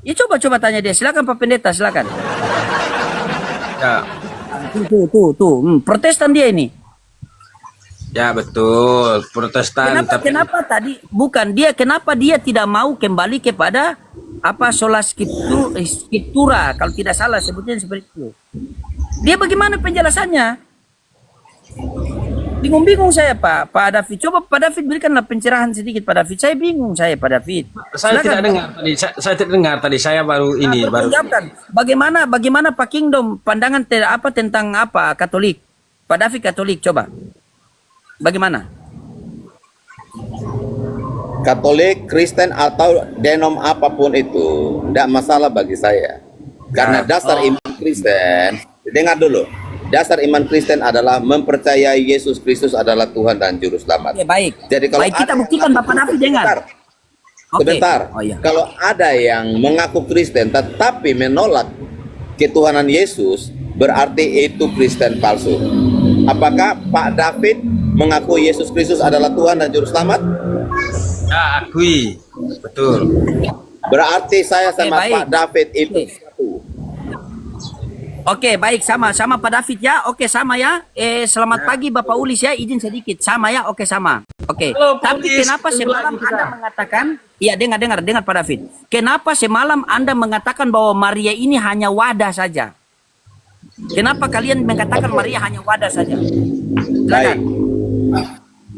Ya coba tanya dia. Silakan Pak Pendeta, silakan. Ya, Tuh. Protestan dia ini. ya betul. Protestan, tapi Kenapa tadi bukan dia? Kenapa dia tidak mau kembali kepada apa sola scriptura? Kalau tidak salah sebutnya seperti itu. Dia bagaimana penjelasannya? Bingung saya Pak David. Coba Pak David berikanlah pencerahan sedikit Pak David. Saya bingung Pak David. saya Silakan. tidak dengar tadi. Saya tidak dengar tadi. Saya baru ini baru. Jawabkan. Bagaimana Pak Kingdom pandangan tentang apa Katolik? Pak David Katolik coba. Bagaimana? Katolik, Kristen atau denom apapun itu tidak masalah bagi saya. Karena dasar iman Kristen, dengar dulu. Dasar iman Kristen adalah mempercayai Yesus Kristus adalah Tuhan dan Juru Selamat. Oke, baik. Jadi kalau baik, kita buktikan Bapak David dengar. Sebentar. Oh, iya. Kalau ada yang mengaku Kristen tetapi menolak ketuhanan Yesus, berarti itu Kristen palsu. Apakah Pak David mengaku Yesus Kristus adalah Tuhan dan Juru Selamat? Ya, akui. Betul. Berarti saya sama baik. Pak David itu satu. Oke, baik, sama Pak David ya. Oke, sama ya. Selamat pagi Bapak Ulis ya. Izin sedikit. Sama ya. Oke, sama. Oke. Halo, Pak Tapi Ulis. kenapa semalam Anda mengatakan, iya dengar Pak David. Kenapa semalam Anda mengatakan bahwa Maria ini hanya wadah saja? Kenapa kalian mengatakan Maria hanya wadah saja? Silakan.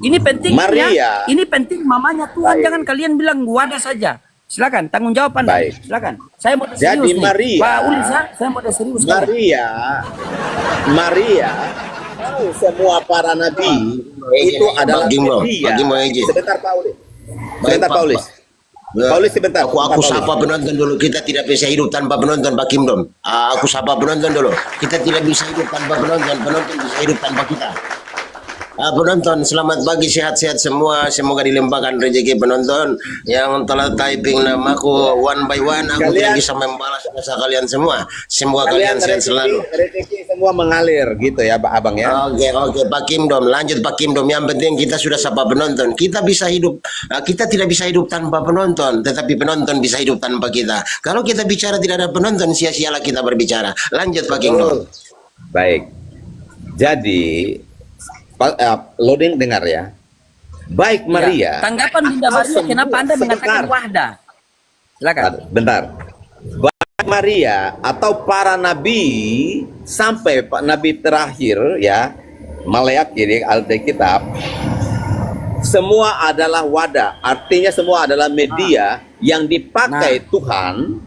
Ini penting Maria. ya. Ini penting mamanya Tuhan. Baik. Jangan kalian bilang wadah saja. Silakan, tanggung jawab Anda. Baik. Silakan. Saya mau serius Jadi nih. Maria. Pak Ulis ya, saya mau serius. Maria tahu semua para nabi itu adalah media. Sebentar Paulis. Sebentar Paulis. Paulis sebentar. Aku sapa penonton dulu. Kita tidak bisa hidup tanpa penonton, Pak Kimdom. Aku sapa penonton dulu. Kita tidak bisa hidup tanpa penonton. Penonton bisa hidup tanpa kita. Penonton, selamat pagi, sehat-sehat semua. Semoga dilimpahkan rezeki penonton yang telah typing namaku one by one. Aku tidak bisa membalas jasa kalian semua. Semoga kalian sehat selalu. Rezeki semua mengalir gitu ya, Abang ya. Oke, Pak Kimdom. Lanjut Pak Kimdom. Yang penting kita sudah sapa penonton. Kita bisa hidup. Kita tidak bisa hidup tanpa penonton, tetapi penonton bisa hidup tanpa kita. Kalau kita bicara tidak ada penonton, sia-sialah kita berbicara. Lanjut Pak Kimdom. Baik. Jadi loading dengar ya. Baik Maria. Tanggapan Bunda Maria, kenapa Anda mengatakan wahda? Silakan. Bentar. Baik Maria atau para nabi sampai Pak Nabi terakhir ya, Maleak jadi Alkitab, semua adalah wadah. Artinya semua adalah media yang dipakai Tuhan.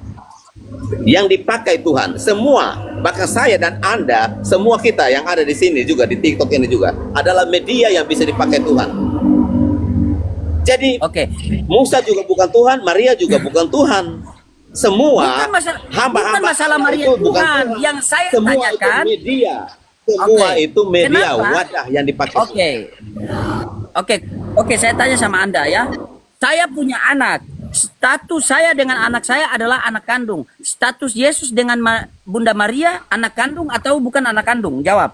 Yang dipakai Tuhan, semua, bahkan saya dan Anda, semua kita yang ada di sini juga, di TikTok ini juga, adalah media yang bisa dipakai Tuhan. Jadi, Musa juga bukan Tuhan, Maria juga bukan Tuhan. Semua hamba-hamba masalah Maria itu bukan Tuhan. Tuhan. Yang saya semua tanyakan, itu media. Semua itu media, Kenapa? wadah yang dipakai. Oke, saya tanya sama Anda ya. Saya punya anak. Status saya dengan anak saya adalah anak kandung. Status Yesus dengan Bunda Maria anak kandung atau bukan anak kandung? Jawab.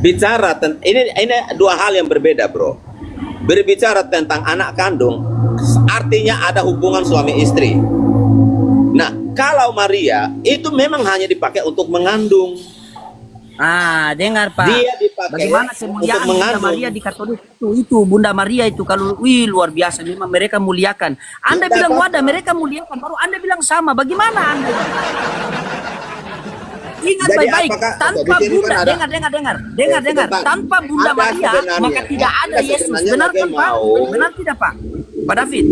Bicara tentang ini dua hal yang berbeda, bro. Berbicara tentang anak kandung, artinya ada hubungan suami istri. Nah, kalau Maria itu memang hanya dipakai untuk mengandung. Dengar Pak. Dia dipakai bagaimana kemuliaan untuk Bunda mengandung. Maria di Katolik itu Bunda Maria itu kalau luar biasa memang mereka muliakan. Anda bilang wadah, mereka muliakan, baru Anda bilang sama. Bagaimana Anda? Ingat baik-baik, tanpa Bunda, dengar, tanpa Bunda Maria maka tidak ada Yesus. Benar kan Pak? Benar tidak Pak? Pak David,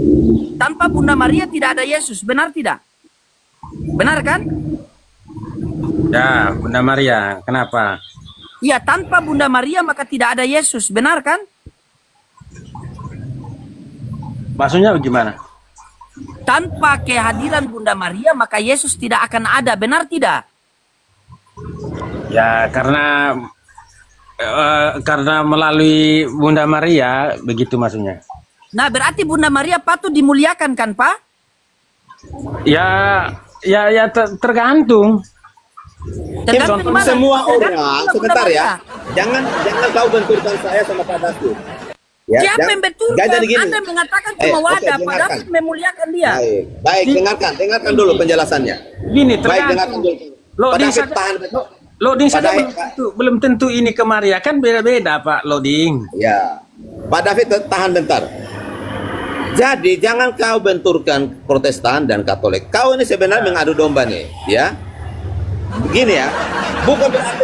tanpa Bunda Maria tidak ada Yesus. Benar tidak? Benar kan? Ya, Bunda Maria. Kenapa? Iya, tanpa Bunda Maria maka tidak ada Yesus. Benar kan? Maksudnya bagaimana? Tanpa kehadiran Bunda Maria maka Yesus tidak akan ada. Benar tidak? Ya, karena melalui Bunda Maria, begitu maksudnya. Nah, berarti Bunda Maria patut dimuliakan kan, Pak? Tergantung. Tergantung mana? Semua orang, Tergantung sebentar Bunda ya. Maria. Jangan kau benturkan saya sama Pak David. Ya, Siapa yang betulkan? jangan jadi gini. Anda mengatakan cuma oke, wadah, dengarkan. padahal memuliakan dia. Baik, dengarkan dulu penjelasannya. Gini Baik, dengarkan tergantung. dulu. Loading Pak David, saja, tahan. loading saja Pada- belum tentu ini ke Maria, kan beda-beda Pak loading. Ya, Pak David tahan bentar. Jadi jangan kau benturkan Protestan dan Katolik. Kau ini sebenarnya mengadu domba nih, ya. Begini ya, bukan berarti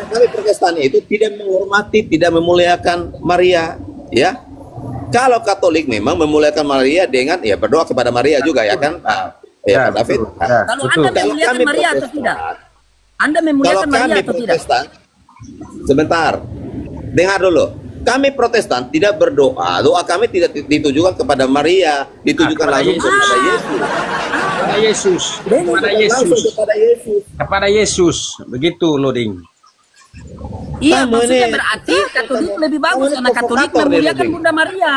kami Protestan itu tidak menghormati, tidak memuliakan Maria, ya. Kalau Katolik memang memuliakan Maria dengan ya berdoa kepada Maria juga ya kan, ya Pak David. betul. Ya, Kalau betul. Anda memuliakan kami Maria atau Protestan, tidak? Anda Kalau memuliakan Maria kami atau tidak? Protestan, sebentar, dengar dulu. Kami Protestan tidak berdoa, doa kami tidak ditujukan kepada Maria, ditujukan kepada langsung Yesus. kepada Yesus. Kepada Yesus, kepada Langsung Yesus, kepada Yesus. kepada Yesus, begitu loading. Iya, Kamu maksudnya ini- berarti Katolik lebih bagus kamu ini karena Katolik provokator, memuliakan Bang. Bunda Maria.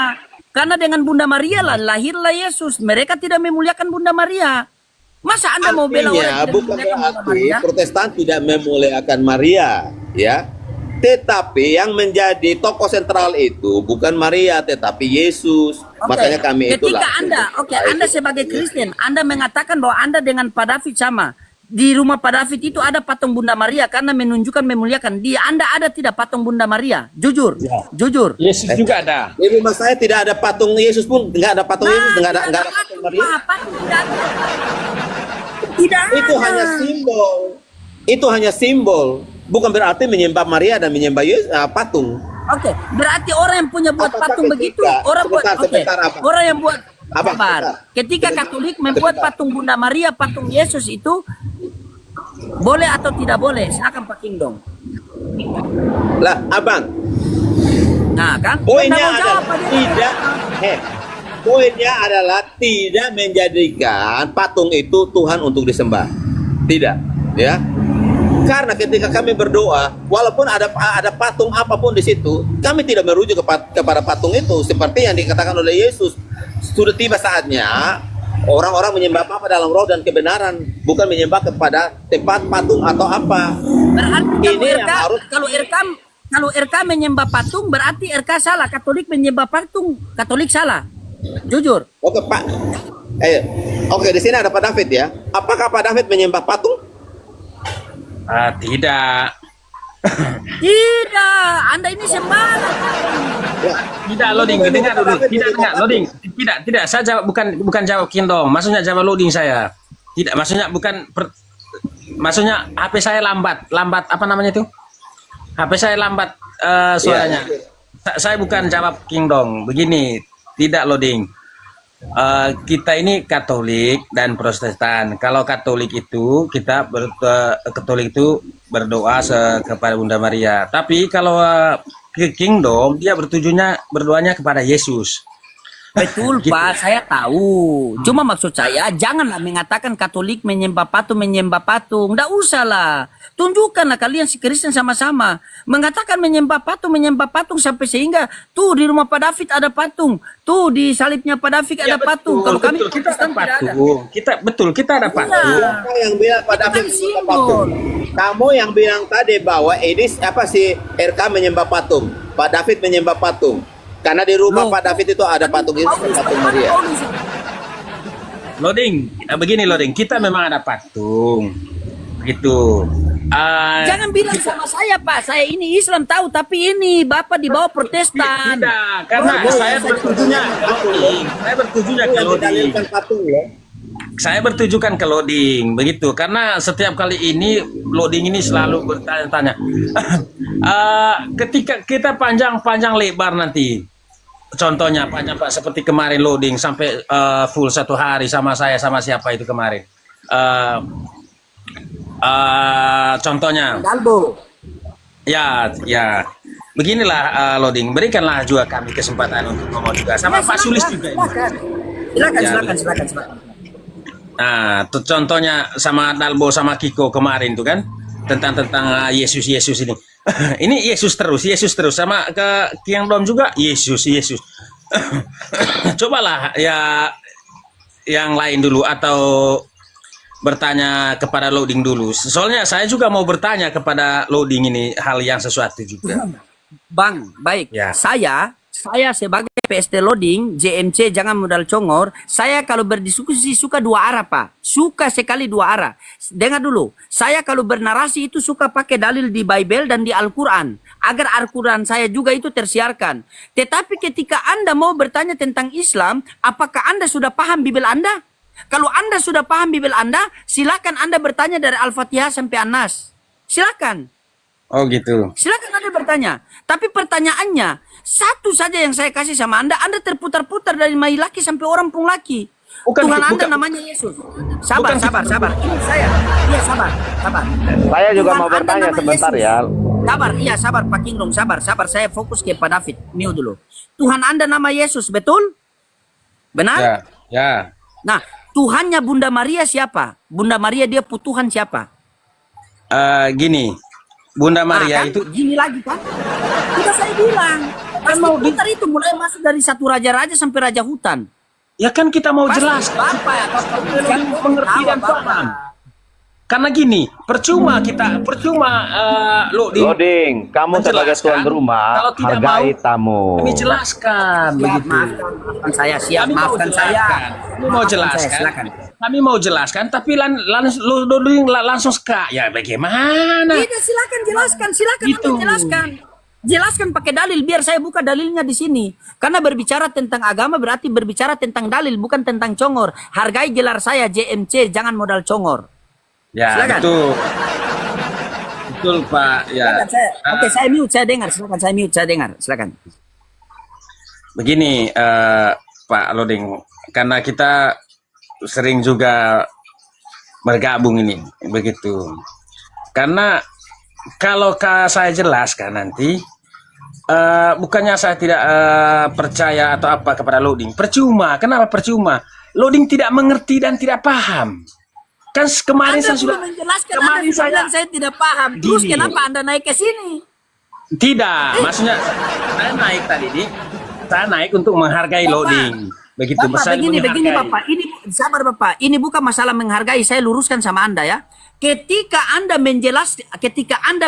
Karena dengan Bunda Maria lah lahirlah Yesus. Mereka tidak memuliakan Bunda Maria. Masa Anda mau bela orang yang Artinya tidak bukan memuliakan Bunda berarti Maria? Protestan tidak memuliakan Maria, ya. Tetapi yang menjadi tokoh sentral itu bukan Maria, tetapi Yesus. Oke. Makanya kami itulah. Ketika Anda sebagai Kristen, Anda mengatakan bahwa Anda dengan Pak David sama. Di rumah Pak David itu ada patung Bunda Maria karena menunjukkan memuliakan dia. Anda ada tidak patung Bunda Maria? Jujur, Ya. jujur. Yesus juga ada. Di rumah saya tidak ada patung Yesus pun, nggak ada patung Yesus, nggak ada tidak patung Maria. patung tidak ada. Tidak Itu ada. hanya simbol. Itu hanya simbol. Bukan berarti menyembah Maria dan menyembah Yesus, patung. Oke, berarti orang yang punya buat Apakah patung ketika- begitu, orang buat sebentar, Abang. orang yang buat Abang, sabar. sebentar. Ketika Katolik membuat patung Bunda Maria, patung Yesus itu boleh atau tidak boleh? Silakan Pak Kingdom. Lah, abang, Nah, kan? poinnya Anda mau adalah jawab, Pak Dia? tidak. Poinnya adalah tidak menjadikan patung itu Tuhan untuk disembah. Tidak, ya. Karena ketika kami berdoa, walaupun ada patung apapun di situ, kami tidak merujuk kepada patung itu. Seperti yang dikatakan oleh Yesus, sudah tiba saatnya orang-orang menyembah apa dalam roh dan kebenaran, bukan menyembah kepada tempat patung atau apa. Berarti Ini yang harus- kalau RK menyembah patung berarti RK salah, Katolik menyembah patung, Katolik salah. Jujur. Oke Pak, oke di sini ada Pak David ya. Apakah Pak David menyembah patung? Tidak. Tidak, Anda ini sembarang. Ya. Tidak loading, dengar dulu. Tidak loading. Tidak. Saya jawab bukan jawab Kingdom. Maksudnya jawab loading saya. Tidak, maksudnya maksudnya HP saya lambat apa namanya itu? HP saya lambat suaranya. Saya bukan jawab Kingdom. Begini, tidak loading. Kita ini Katolik dan Protestan. Kalau Katolik itu Katolik itu berdoa kepada Bunda Maria. Tapi kalau ke Kingdom dia berdoanya kepada Yesus. Betul Pak, saya tahu. Cuma maksud saya janganlah mengatakan Katolik menyembah patung. Nggak usah lah. Tunjukkanlah kalian si Kristen sama-sama. Mengatakan menyembah patung sampai sehingga tuh di rumah Pak David ada patung. Tuh di salibnya Pak David ada patung. Kalau kami betul, kita ada Kristen tidak ada. patung. Kita ada patung. Siapa yang bilang Pak Itu David kan menyembah simbol. patung? Kamu yang bilang tadi bahwa ini apa sih RK menyembah patung, Pak David menyembah patung. Karena di rumah Loh. Pak David itu ada patung Yesus dan patung Maria. Loading, begini loading. Kita memang ada patung. Begitu. Jangan bilang sama saya Pak, saya ini Islam tahu, tapi ini Bapak di bawah Protestan. Tidak, karena saya bertujunya ke loading. Saya bertujunya ke Yang loading. didalilkan patung ya. Saya bertujukan ke loading, begitu. Karena setiap kali ini loading ini selalu bertanya-tanya. Ketika kita panjang lebar nanti, contohnya panjang Pak, seperti kemarin loading sampai full 1 hari sama saya sama siapa itu kemarin. Contohnya. Dalbo. Ya. Beginilah loading. Berikanlah juga kami kesempatan untuk ngomong juga sama Pak Sulis juga. Silakan. Nah, contohnya sama Dalbo sama Kiko kemarin tuh kan tentang Yesus ini. Ini Yesus terus sama ke Kingdom juga Yesus. Cobalah ya yang lain dulu atau bertanya kepada loading dulu. Soalnya saya juga mau bertanya kepada loading ini hal yang sesuatu juga. Bang, baik. Ya. Saya Saya sebagai PST Loading, JMC jangan modal congor, saya kalau berdiskusi suka dua arah Pak. Suka sekali dua arah. Dengar dulu, saya kalau bernarasi itu suka pakai dalil di Bible dan di Al-Quran. Agar Al-Quran saya juga itu tersiarkan. Tetapi ketika Anda mau bertanya tentang Islam, apakah Anda sudah paham Bible Anda? Kalau Anda sudah paham Bible Anda, silakan Anda bertanya dari Al-Fatihah sampai An-Nas. Silakan. Oh gitu. Silakan Anda bertanya. Tapi pertanyaannya, satu saja yang saya kasih sama Anda terputar-putar dari mai laki sampai orang pun laki. Bukan- Tuhan Anda bukan- namanya Yesus. Sabar, bukan- sabar. Ini saya. Iya, sabar. Saya juga Tuhan mau Anda bertanya namanya sebentar Yesus. ya. Sabar, iya sabar Pak Kinglong, sabar. Saya fokus ke Pak David. Mute dulu. Tuhan Anda nama Yesus, betul? Benar? Ya, ya. Nah, Tuhannya Bunda Maria siapa? Bunda Maria dia putuhan siapa? Gini, Bunda Maria kan? itu Gini lagi kan? Sudah saya bilang. Pasti putar itu mulai masuk dari satu raja-raja sampai raja hutan. ya kan kita mau Pasti jelas Bapak ya, Bapak kan mengerti dan Bapak. paham. Karena gini, percuma Loading, kamu sebagai menjelaskan. tuan rumah Kalau tidak hargai mau, tamu. kami jelaskan Siap, begitu. maafkan saya, siap, Kami mau maafkan saya. jelaskan. Kami mau Maafkan jelaskan. saya, silakan. Kami mau jelaskan, tapi langsung ska. Ya bagaimana? Tidak, silakan jelaskan, silakan Gitu. Anda jelaskan. Jelaskan pakai dalil biar saya buka dalilnya di sini. Karena berbicara tentang agama berarti berbicara tentang dalil bukan tentang congor. Hargai gelar saya JMC, jangan modal congor. Ya, Silakan. betul. Betul, Pak. Ya. Silakan, Oke, saya mute, saya dengar. Silakan saya mute, saya dengar. Silakan. Begini, Pak Loading, karena kita sering juga bergabung ini, begitu. Karena kalau saya jelaskan nanti, bukannya saya tidak percaya atau apa kepada Loading. Percuma. Kenapa percuma? Loading tidak mengerti dan tidak paham. Kan kemarin Anda saya sudah menjelaskan, kemarin Anda bilang saya tidak paham. Terus Gini. kenapa Anda naik ke sini? tidak, maksudnya saya naik tadi nih, saya naik untuk menghargai Bapak, Loading. Begitu Bapak, saling begini menghargai. Bapak. Ini sabar Bapak. Ini bukan masalah menghargai. Saya luruskan sama Anda ya. Ketika Anda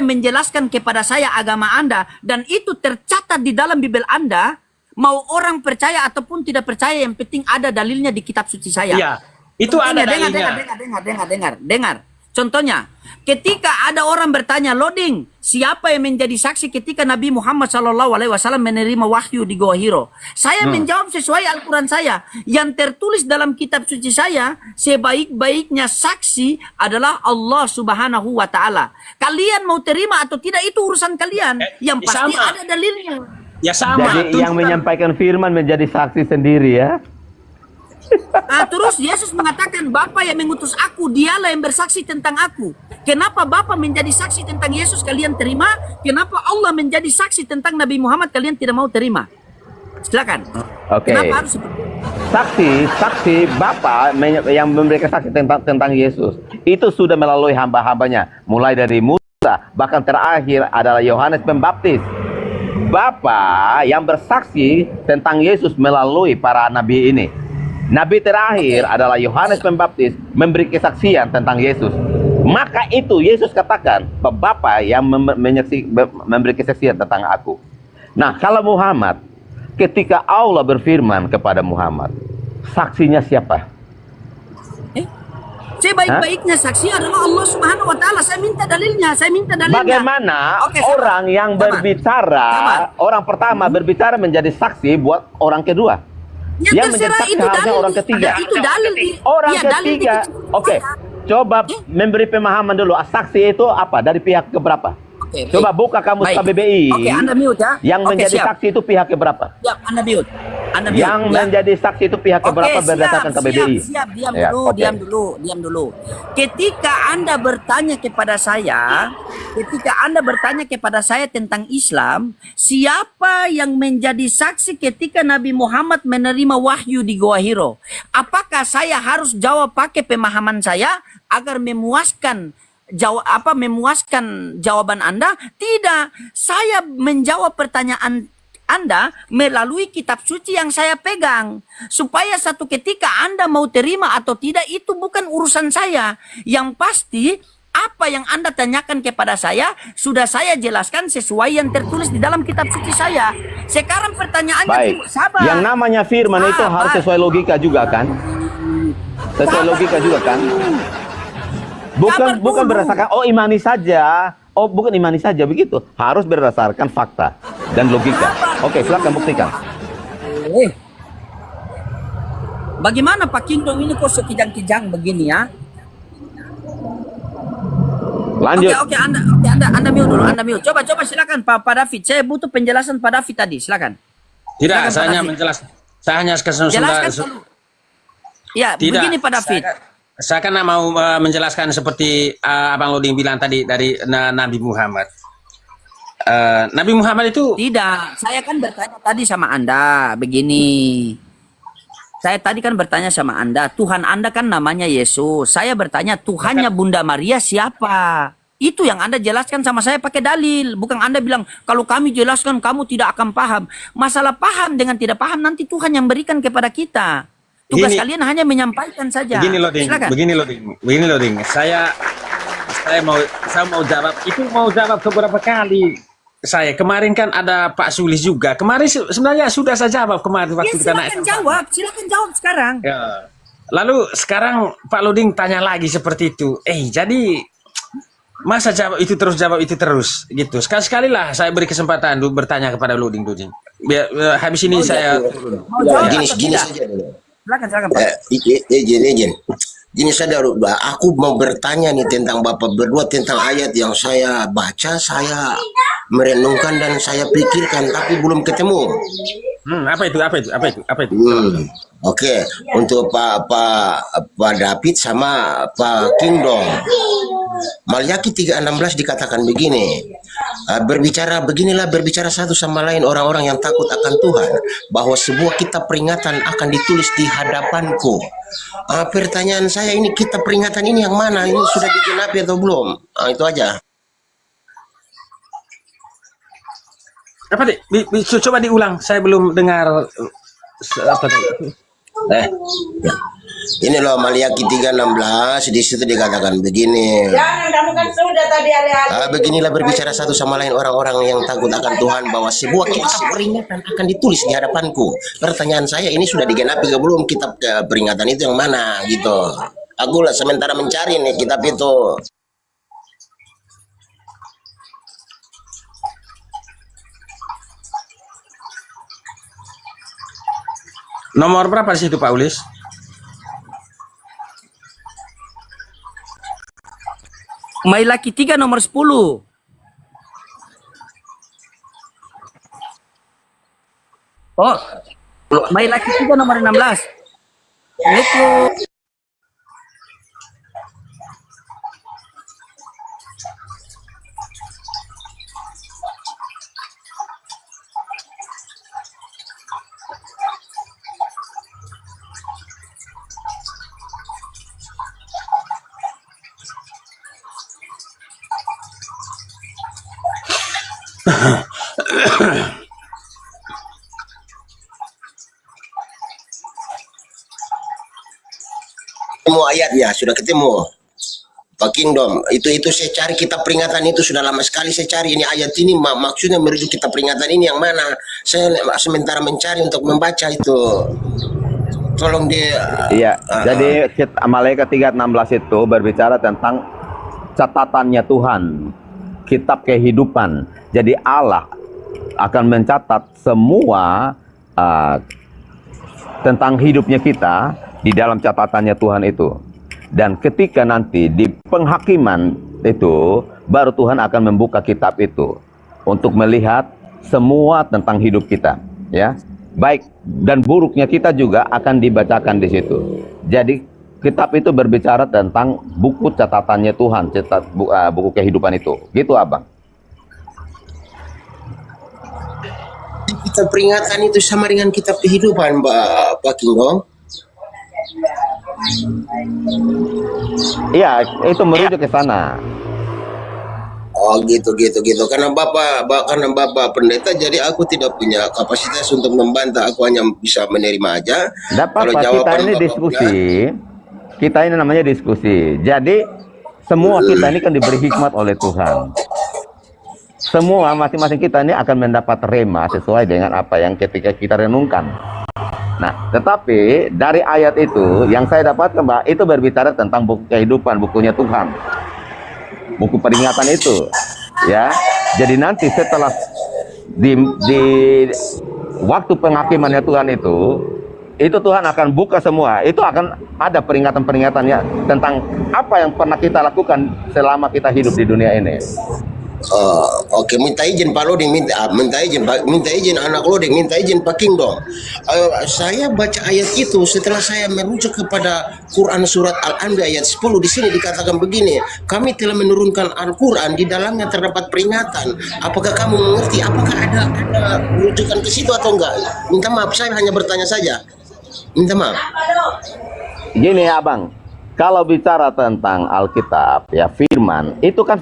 menjelaskan kepada saya agama Anda dan itu tercatat di dalam Bible Anda, mau orang percaya ataupun tidak percaya, yang penting ada dalilnya di kitab suci saya. Iya, itu ada Contohnya, dalilnya. dengar. Contohnya, ketika ada orang bertanya, Loading, siapa yang menjadi saksi ketika Nabi Muhammad SAW menerima wahyu di Goa Hiro? Saya menjawab sesuai Al-Quran saya. Yang tertulis dalam kitab suci saya, sebaik-baiknya saksi adalah Allah Subhanahu wa Ta'ala. Kalian mau terima atau tidak, itu urusan kalian. Yang pasti sama. ada dalilnya. Ya sama. Jadi yang menyampaikan firman menjadi saksi sendiri ya. Nah, terus Yesus mengatakan, Bapa yang mengutus aku, dialah yang bersaksi tentang aku. Kenapa Bapa menjadi saksi tentang Yesus kalian terima? Kenapa Allah menjadi saksi tentang Nabi Muhammad kalian tidak mau terima? Silakan. Oke. Kenapa harus seperti itu? Saksi Bapa yang memberikan saksi tentang Yesus itu sudah melalui hamba-hambanya, mulai dari Musa bahkan terakhir adalah Yohanes Pembaptis. Bapa yang bersaksi tentang Yesus melalui para nabi ini. Nabi terakhir adalah Yohanes Pembaptis memberi kesaksian tentang Yesus. Maka itu Yesus katakan, Bapa yang memberi kesaksian tentang aku. Nah, kalau Muhammad, ketika Allah berfirman kepada Muhammad, saksinya siapa? Sebaik-baiknya saksi adalah Allah Subhanahu wa Ta'ala. Saya minta dalilnya. Bagaimana Oke, sabar. orang yang Sabar. berbicara, Sabar. orang pertama berbicara menjadi saksi buat orang kedua? Ya, Yang terserah, menjadi saksi itu harusnya dalil. orang ketiga. Itu dalil. Orang Iya, dalil di ketiga, kitab suci oke. saya. Coba memberi pemahaman dulu. Saksi itu apa? Dari pihak keberapa? Oke, Coba baik. buka kamus Baik. KBBI. Oke, Anda mute ya. Yang Oke, menjadi siap. saksi itu pihak keberapa? Siap, Anda mute. Yang menjadi saksi itu pihak keberapa berdasarkan KBBI? Siap, diam Ya, dulu, oke. diam dulu. Ketika Anda bertanya kepada saya tentang Islam, siapa yang menjadi saksi ketika Nabi Muhammad menerima wahyu di Goa Hiro? Apakah saya harus jawab pakai pemahaman saya agar memuaskan jawaban Anda? Tidak. Saya menjawab pertanyaan Anda melalui kitab suci yang saya pegang. Supaya satu ketika Anda mau terima atau tidak, itu bukan urusan saya. Yang pasti Apa yang Anda tanyakan kepada saya, sudah saya jelaskan sesuai yang tertulis di dalam kitab suci saya. Sekarang pertanyaannya, Baik. sabar. Yang namanya firman itu Sabar. harus sesuai logika juga kan? Sesuai logika juga kan? Sabar Bukan dulu. berdasarkan imani saja. Oh, bukan imani saja begitu. Harus berdasarkan fakta dan logika. Oke, silakan buktikan. Bagaimana Pak Kingdom ini kok sekijang-kijang begini ya? Lanjut. Oke, Anda mute dulu, Anda mute. Coba silakan Pak David. Saya butuh penjelasan Pak David tadi, silakan. Tidak, Silakan, saya Pak hanya David. menjelaskan. Saya hanya Jelaskan dulu. Ya, Tidak. begini Pak David. Saya kan mau menjelaskan seperti Abang Loding bilang tadi dari Nabi Muhammad. Nabi Muhammad itu Tidak, saya kan bertanya tadi sama Anda, begini. Saya tadi kan bertanya sama Anda, Tuhan Anda kan namanya Yesus. Saya bertanya, Tuhannya Bunda Maria siapa? Itu yang Anda jelaskan sama saya pakai dalil. Bukan Anda bilang, kalau kami jelaskan kamu tidak akan paham. Masalah paham dengan tidak paham nanti Tuhan yang berikan kepada kita. Tugas Gini. kalian hanya menyampaikan saja. begini Loding, Silakan. begini Loding. Saya mau jawab. Itu mau jawab beberapa kali. Saya kemarin kan ada Pak Sulis juga. Kemarin sebenarnya sudah saya jawab kemarin waktu kita naik. Silakan jawab sekarang. Ya. Lalu sekarang Pak Loding tanya lagi seperti itu. Jadi masa jawab itu terus gitu. Sekali-sekali lah saya beri kesempatan bertanya kepada Loding. Biar habis ini saya Mau jawab Gini, atau gini tidak? saja dulu. Silakan Pak. Izin. Gini saja, aku mau bertanya nih tentang Bapak berdua tentang ayat yang saya baca, saya merenungkan dan saya pikirkan, tapi belum ketemu. apa itu? Oke, untuk Pak David sama Pak Kingdom. Malyaki 3:16 dikatakan begini. Berbicara satu sama lain orang-orang yang takut akan Tuhan, bahwa sebuah kitab peringatan akan ditulis di hadapanku. Pertanyaan saya, ini kitab peringatan ini yang mana? Ini sudah digenapi atau belum? Itu aja. Apa coba diulang, saya belum dengar apa tadi. Ya. Ini loh Malyaki 3:16, di situ dikatakan begini. Jangan, kamu kan sudah tadi alih-alih. Beginilah berbicara satu sama lain orang-orang yang takut akan Tuhan, bahwa sebuah kitab peringatan akan ditulis di hadapanku. Pertanyaan saya, ini sudah digenapi ke belum kitab peringatan itu yang mana gitu? Aku lah sementara mencari nih kitab itu. Nomor berapa di situ Pak Ulis? Mailaki 3 nomor 10. Oh, Mailaki 3 nomor 16. Itu. Ketemu ayatnya, sudah ketemu. Pak Kingdom, itu saya cari kitab peringatan itu sudah lama sekali saya cari. Ini ayat ini maksudnya merujuk kitab peringatan ini yang mana? Saya sementara mencari untuk membaca itu. Tolong dia. Iya, jadi Malaikat 3:16 itu berbicara tentang catatannya Tuhan, kitab kehidupan. Jadi Allah akan mencatat semua tentang hidupnya kita di dalam catatannya Tuhan itu. Dan ketika nanti di penghakiman itu, baru Tuhan akan membuka kitab itu untuk melihat semua tentang hidup kita, ya. Baik dan buruknya kita juga akan dibacakan di situ. Jadi kitab itu berbicara tentang buku catatannya Tuhan, buku kehidupan itu. Gitu, Abang. Kitab peringatan itu sama dengan kitab kehidupan, Pak Kingdom. Iya, itu merujuk ke sana. Oh gitu. Karena Bapak pendeta, jadi aku tidak punya kapasitas untuk membantah. Aku hanya bisa menerima aja. Tidak apa-apa, kita ini Bapak diskusi. Kita ini namanya diskusi. Jadi semua kita ini kan diberi hikmat oleh Tuhan. Semua masing-masing kita ini akan mendapat rema sesuai dengan apa yang ketika kita renungkan. Nah, tetapi dari ayat itu yang saya dapatkan, Mbak, itu berbicara tentang buku kehidupan, bukunya Tuhan. Buku peringatan itu, ya. Jadi nanti setelah di waktu penghakimannya Tuhan itu Tuhan akan buka semua. Itu akan ada peringatan-peringatannya tentang apa yang pernah kita lakukan selama kita hidup di dunia ini. Oke, minta izin Pak Loding, minta izin anak Loding, minta izin Pak King dong. Saya baca ayat itu setelah saya merujuk kepada Quran surat Al-Anbiya ayat 10. Di sini dikatakan begini, kami telah menurunkan Al-Quran, di dalamnya terdapat peringatan. Apakah kamu mengerti? Apakah ada rujukan ke situ atau enggak? Minta maaf, saya hanya bertanya saja. Minta maaf. Gini ya, Abang. Kalau bicara tentang Alkitab, ya firman itu kan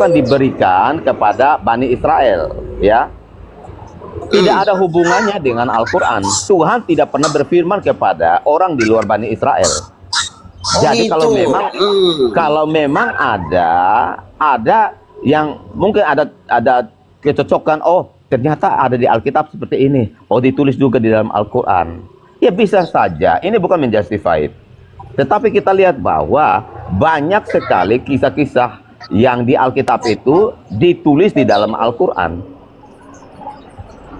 diberikan kepada Bani Israel, ya. Tidak ada hubungannya dengan Al-Quran. Tuhan tidak pernah berfirman kepada orang di luar Bani Israel. Jadi kalau memang ada yang mungkin ada kecocokan, oh ternyata ada di Alkitab seperti ini, oh ditulis juga di dalam Al-Quran. Ya bisa saja, ini bukan menjustify. Tetapi kita lihat bahwa banyak sekali kisah-kisah yang di Alkitab itu ditulis di dalam Al-Quran.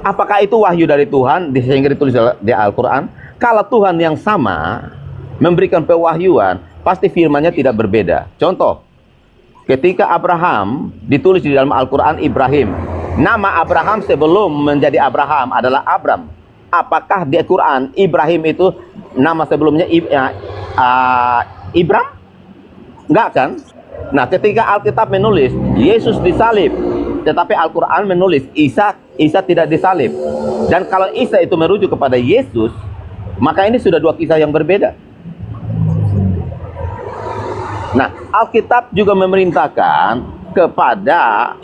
Apakah itu wahyu dari Tuhan sehingga ditulis di Al-Quran? Kalau Tuhan yang sama memberikan pewahyuan, pasti firman-Nya tidak berbeda. Contoh, ketika Abraham ditulis di dalam Al-Quran Ibrahim. Nama Abraham sebelum menjadi Abraham adalah Abram. Apakah di Al-Quran Ibrahim itu nama sebelumnya Ibram? Enggak kan? Nah, ketika Alkitab menulis Yesus disalib, tetapi Al-Quran menulis Isa tidak disalib. Dan kalau Isa itu merujuk kepada Yesus, maka ini sudah dua kisah yang berbeda. Nah, Alkitab juga memerintahkan kepada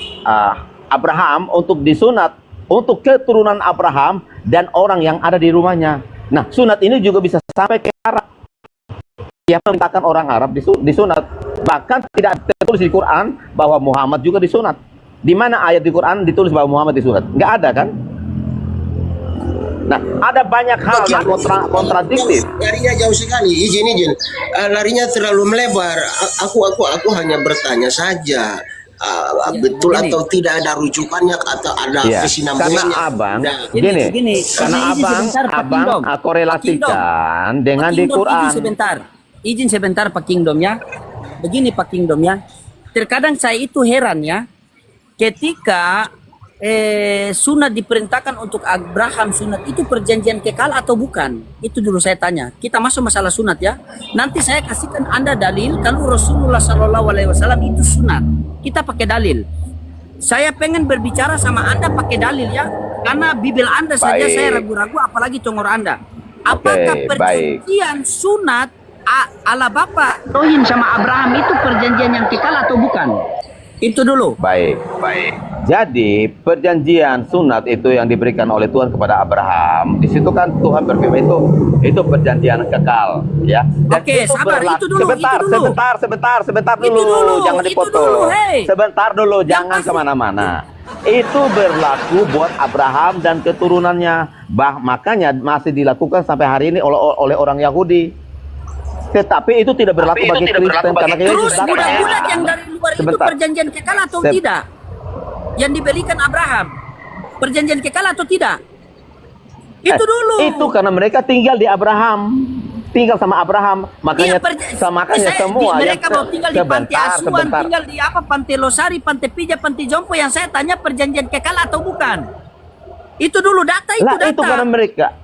Abraham untuk disunat, untuk keturunan Abraham dan orang yang ada di rumahnya. Nah, sunat ini juga bisa sampai ke Arab. Dia memintakan orang Arab disunat. Bahkan tidak tertulis di Quran bahwa Muhammad juga disunat. Di mana ayat di Quran ditulis bahwa Muhammad disunat? Nggak ada kan? Nah, ada banyak hal yang kontradiktif. Larinya jauh sekali. Izin. Larinya terlalu melebar. Aku hanya bertanya saja. Betul gini. atau tidak ada rujukannya atau ada kesinambungannya? Karena abang, gini, karena abang korelasikan dengan di Quran. Izin sebentar Pak Kingdom ya. Begini Pak Kingdom ya. Terkadang saya itu heran ya, ketika sunat diperintahkan untuk Abraham, sunat itu perjanjian kekal atau bukan? Itu dulu saya tanya. Kita masuk masalah sunat ya. Nanti saya kasihkan Anda dalil kalau Rasulullah SAW itu sunat. Kita pakai dalil. Saya pengen berbicara sama Anda pakai dalil ya. Karena Bibel Anda saja saya ragu-ragu, apalagi congor Anda. Apakah perjanjian sunat ala Bapak Rohim sama Abraham itu perjanjian yang kekal atau bukan? Itu dulu. Baik. Jadi perjanjian sunat itu yang diberikan oleh Tuhan kepada Abraham. Di situ kan Tuhan berfirman itu perjanjian kekal, ya. Dan oke, sabar. Itu dulu. Sebentar dulu. Jangan dipotong. Sebentar dulu, jangan kemana-mana. Itu berlaku buat Abraham dan keturunannya. Makanya masih dilakukan sampai hari ini oleh orang Yahudi. Tetapi itu tidak berlaku bagi Kristen karena terus budak-budak yang dari luar itu perjanjian kekal atau tidak? Yang diberikan Abraham perjanjian kekal atau tidak? Itu dulu. Itu karena mereka tinggal di Abraham, tinggal sama Abraham, makanya semua mereka mau tinggal di panti asuhan, tinggal di Pantai Losari, Pantai Pija, Pantai Jompo. Yang saya tanya perjanjian kekal atau bukan? Itu dulu data itu. Itu karena mereka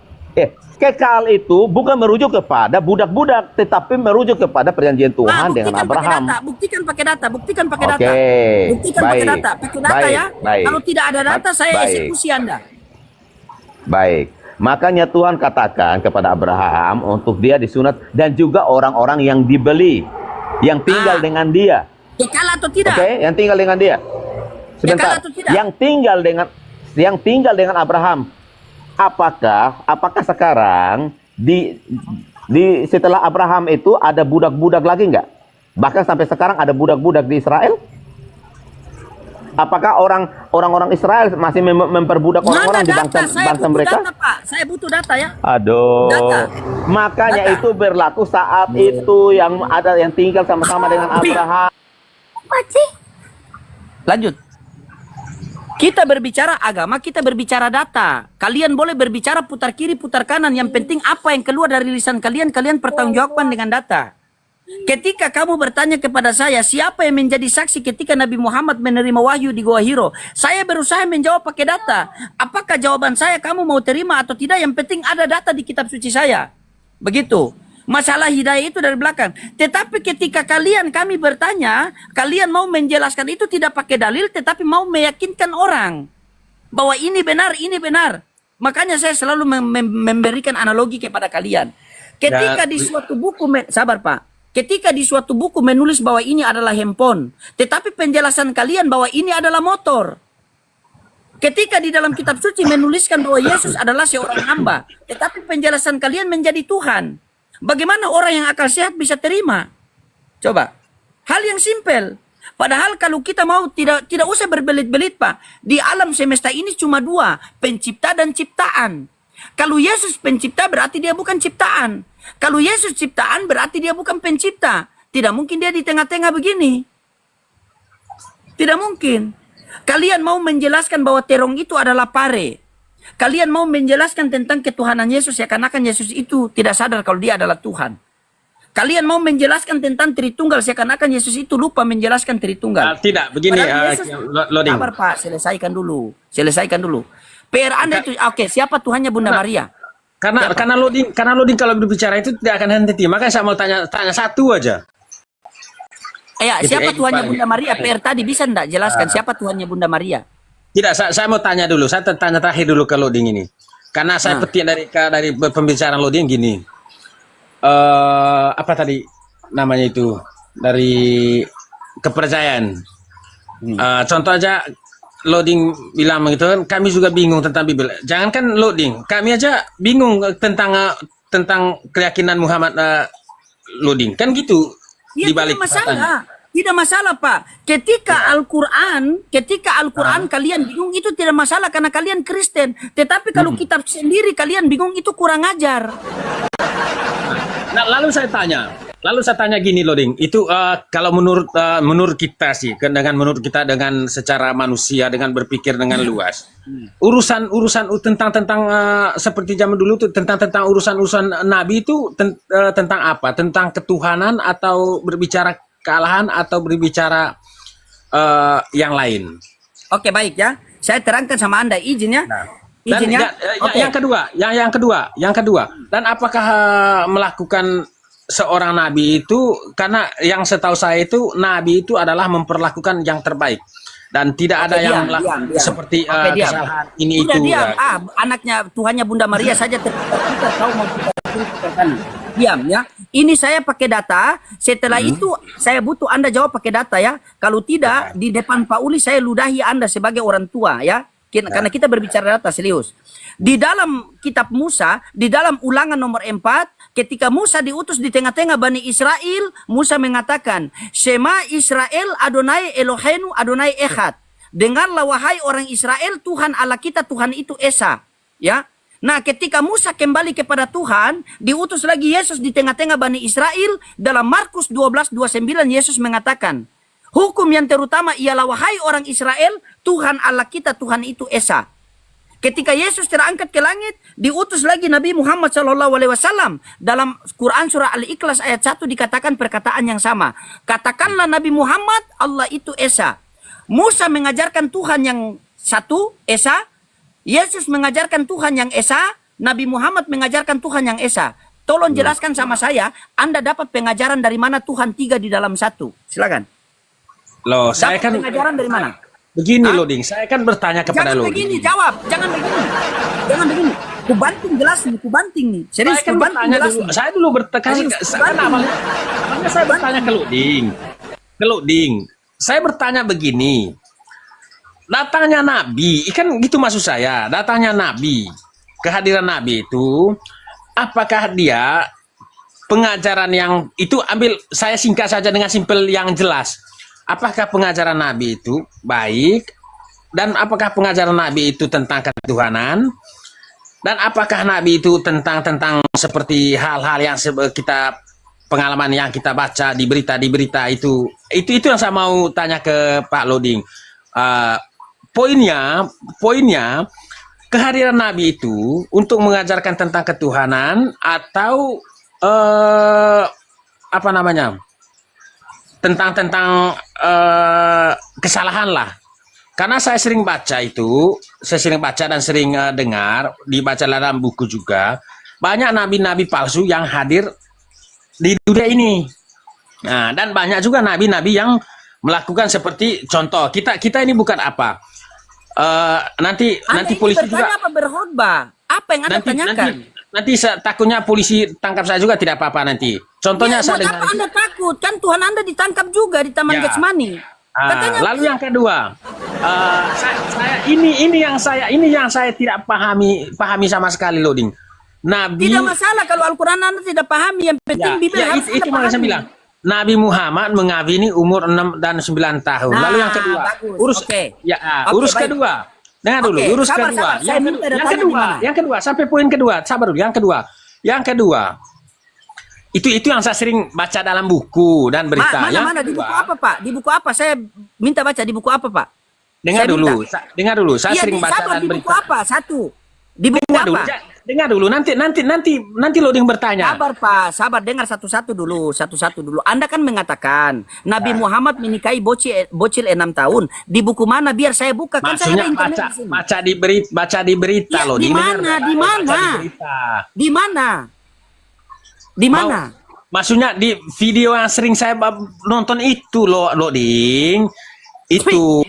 kekal itu bukan merujuk kepada budak-budak, tetapi merujuk kepada perjanjian Tuhan dengan Abraham. Buktikan pakai data. Buktikan pakai data ya. Kalau tidak ada data, saya eksekusi Anda. Baik. Makanya Tuhan katakan kepada Abraham untuk dia disunat dan juga orang-orang yang dibeli, yang tinggal dengan dia. Kekal atau tidak? Yang tinggal dengan dia. Sebentar. Yang tinggal dengan Abraham. Apakah sekarang di setelah Abraham itu ada budak-budak lagi nggak? Bahkan sampai sekarang ada budak-budak di Israel. Apakah orang-orang Israel masih memperbudak orang-orang di bangsa mereka? Data, Pak. Saya butuh data ya. Aduh. Data. Makanya Data. itu berlaku saat itu yang ada yang tinggal sama-sama dengan Abraham. Apa sih? Lanjut. Kita berbicara agama, kita berbicara data. Kalian boleh berbicara putar kiri, putar kanan. Yang penting apa yang keluar dari lisan kalian, kalian pertanggungjawabkan dengan data. Ketika kamu bertanya kepada saya, siapa yang menjadi saksi ketika Nabi Muhammad menerima wahyu di Gua Hiro? Saya berusaha menjawab pakai data. Apakah jawaban saya kamu mau terima atau tidak? Yang penting ada data di kitab suci saya. Begitu. Masalah hidayah itu dari belakang. Tetapi ketika kami bertanya, kalian mau menjelaskan itu tidak pakai dalil, tetapi mau meyakinkan orang bahwa ini benar, ini benar. Makanya saya selalu memberikan analogi kepada kalian. Ketika di suatu buku, sabar Pak. Ketika di suatu buku menulis bahwa ini adalah handphone, tetapi penjelasan kalian bahwa ini adalah motor. Ketika di dalam kitab suci menuliskan bahwa Yesus adalah seorang hamba, tetapi penjelasan kalian menjadi Tuhan. Bagaimana orang yang akal sehat bisa terima? Coba. Hal yang simpel. Padahal kalau kita mau tidak usah berbelit-belit Pak. Di alam semesta ini cuma dua, pencipta dan ciptaan. Kalau Yesus pencipta berarti dia bukan ciptaan. Kalau Yesus ciptaan berarti dia bukan pencipta. Tidak mungkin dia di tengah-tengah begini. Tidak mungkin. Kalian mau menjelaskan bahwa terong itu adalah pare. Kalian mau menjelaskan tentang ketuhanan Yesus, seakan-akan Yesus itu tidak sadar kalau dia adalah Tuhan. Kalian mau menjelaskan tentang Tritunggal, seakan-akan Yesus itu lupa menjelaskan Tritunggal. Tidak, begini loading. Sabar Pak, selesaikan dulu. PR Anda itu, oke, siapa Tuhannya Bunda Maria? Karena loading kalau berbicara itu tidak akan henti. Makanya saya mau tanya satu aja. Ya, siapa Tuhannya Bunda Maria? PR tadi bisa enggak jelaskan siapa Tuhannya Bunda Maria? Tidak, saya mau tanya dulu. Saya tanya terakhir dulu ke loading ini. Karena saya petik dari pembicaraan loading gini. Apa tadi namanya itu? Dari kepercayaan. Contoh aja loading bilang begitu kan, kami juga bingung tentang Bible. Jangankan loading, kami aja bingung tentang keyakinan Muhammad loading. Kan gitu Ya, dibalik. Tidak masalah Pak. Ketika Al-Quran kalian bingung itu tidak masalah karena kalian Kristen. Tetapi kalau kitab sendiri kalian bingung itu kurang ajar. Nah, lalu saya tanya gini loading. Itu kalau menurut kita sih, menurut kita dengan secara manusia, dengan berpikir dengan luas. Urusan tentang seperti zaman dulu tuh tentang urusan Nabi itu tentang apa? Tentang ketuhanan atau berbicara kealahan atau berbicara yang lain? Oke, baik ya. Saya terangkan sama Anda izin ya. Izinnya. Yang kedua. Dan apakah melakukan seorang nabi itu, karena yang setahu saya itu nabi itu adalah memperlakukan yang terbaik dan tidak ada yang melakukan seperti kesalahan ini itu. Anaknya Tuhannya Bunda Maria saja tidak tahu mau diam ya. Ini saya pakai data. Setelah itu saya butuh Anda jawab pakai data ya. Kalau tidak di depan Pak Uli saya ludahi Anda sebagai orang tua ya. Karena kita berbicara data serius. Di dalam kitab Musa, di dalam Ulangan nomor 4, ketika Musa diutus di tengah-tengah Bani Israel, Musa mengatakan, Shema Israel Adonai Eloheinu Adonai Echad. Dengarlah wahai orang Israel, Tuhan Allah kita, Tuhan itu Esa. Ya. Nah, ketika Musa kembali kepada Tuhan, diutus lagi Yesus di tengah-tengah Bani Israel, dalam Markus 12:29 Yesus mengatakan, hukum yang terutama ialah wahai orang Israel, Tuhan Allah kita, Tuhan itu Esa. Ketika Yesus terangkat ke langit, diutus lagi Nabi Muhammad SAW. Dalam Quran surah Al-Ikhlas ayat 1 dikatakan perkataan yang sama. Katakanlah Nabi Muhammad, Allah itu Esa. Musa mengajarkan Tuhan yang satu, Esa. Yesus mengajarkan Tuhan yang Esa. Nabi Muhammad mengajarkan Tuhan yang Esa. Tolong jelaskan sama saya, Anda dapat pengajaran dari mana Tuhan 3 di dalam 1? Silakan. Loh, saya kan pengajaran dari mana? Begini loading, saya kan bertanya kepada Jangan loading. begini, jawab. Jangan begini. Ku banting jelas nih, ku banting nih. Serius, Saya kan ku banting jelas dulu. nih. Saya dulu awalnya saya bertanya ke loading. Saya bertanya begini. Datangnya Nabi, kan gitu maksud saya. Datangnya Nabi, kehadiran Nabi itu, apakah dia pengajaran yang itu ambil saya singkat saja dengan simpel yang jelas. Apakah pengajaran Nabi itu baik dan apakah pengajaran Nabi itu tentang ketuhanan dan apakah Nabi itu tentang seperti hal-hal yang kita pengalaman yang kita baca di berita itu yang saya mau tanya ke Pak Loding. Poinnya kehadiran Nabi itu untuk mengajarkan tentang ketuhanan atau apa namanya tentang kesalahan lah. Karena saya sering baca dan sering dengar dibaca dalam buku juga banyak nabi-nabi palsu yang hadir di dunia ini. Nah, dan banyak juga nabi-nabi yang melakukan seperti contoh kita ini bukan apa. Nanti polisi juga apa berkhotbah? Apa yang Anda tanyakan? Nanti takutnya polisi tangkap saya juga tidak apa-apa nanti. Contohnya saya dengar. Apa Anda takut? Kan Tuhan Anda ditangkap juga di Taman Getsemani. Lalu yang kedua, ini yang saya tidak pahami sama sekali, Loding. Nabi tidak masalah kalau Al-Quran Anda tidak pahami, yang penting Bibel harus itu makanya saya bilang. Nabi Muhammad mengawini umur 6 dan 9 tahun. Lalu yang kedua, urus kedua. Dengar dulu, urus kedua. Yang kedua, sampai poin kedua. Sabar dulu, yang kedua. Itu yang saya sering baca dalam buku dan berita. Mana di buku apa, Pak? Di buku apa? Saya minta baca di buku apa, Pak? Dengar dulu. Saya sering baca dan berita. Di buku apa? Satu. Di buku apa? Dengar dulu. Nanti Loding bertanya. Sabar, Pak. Sabar, dengar satu-satu dulu. Anda kan mengatakan Nabi Muhammad menikahi bocil 6 tahun. Di buku mana? Biar saya buka. Kan saya ada internet di sini. Baca di berita, Ya, Loding. Di mana? Maksudnya di video yang sering saya nonton itu Loding. Itu.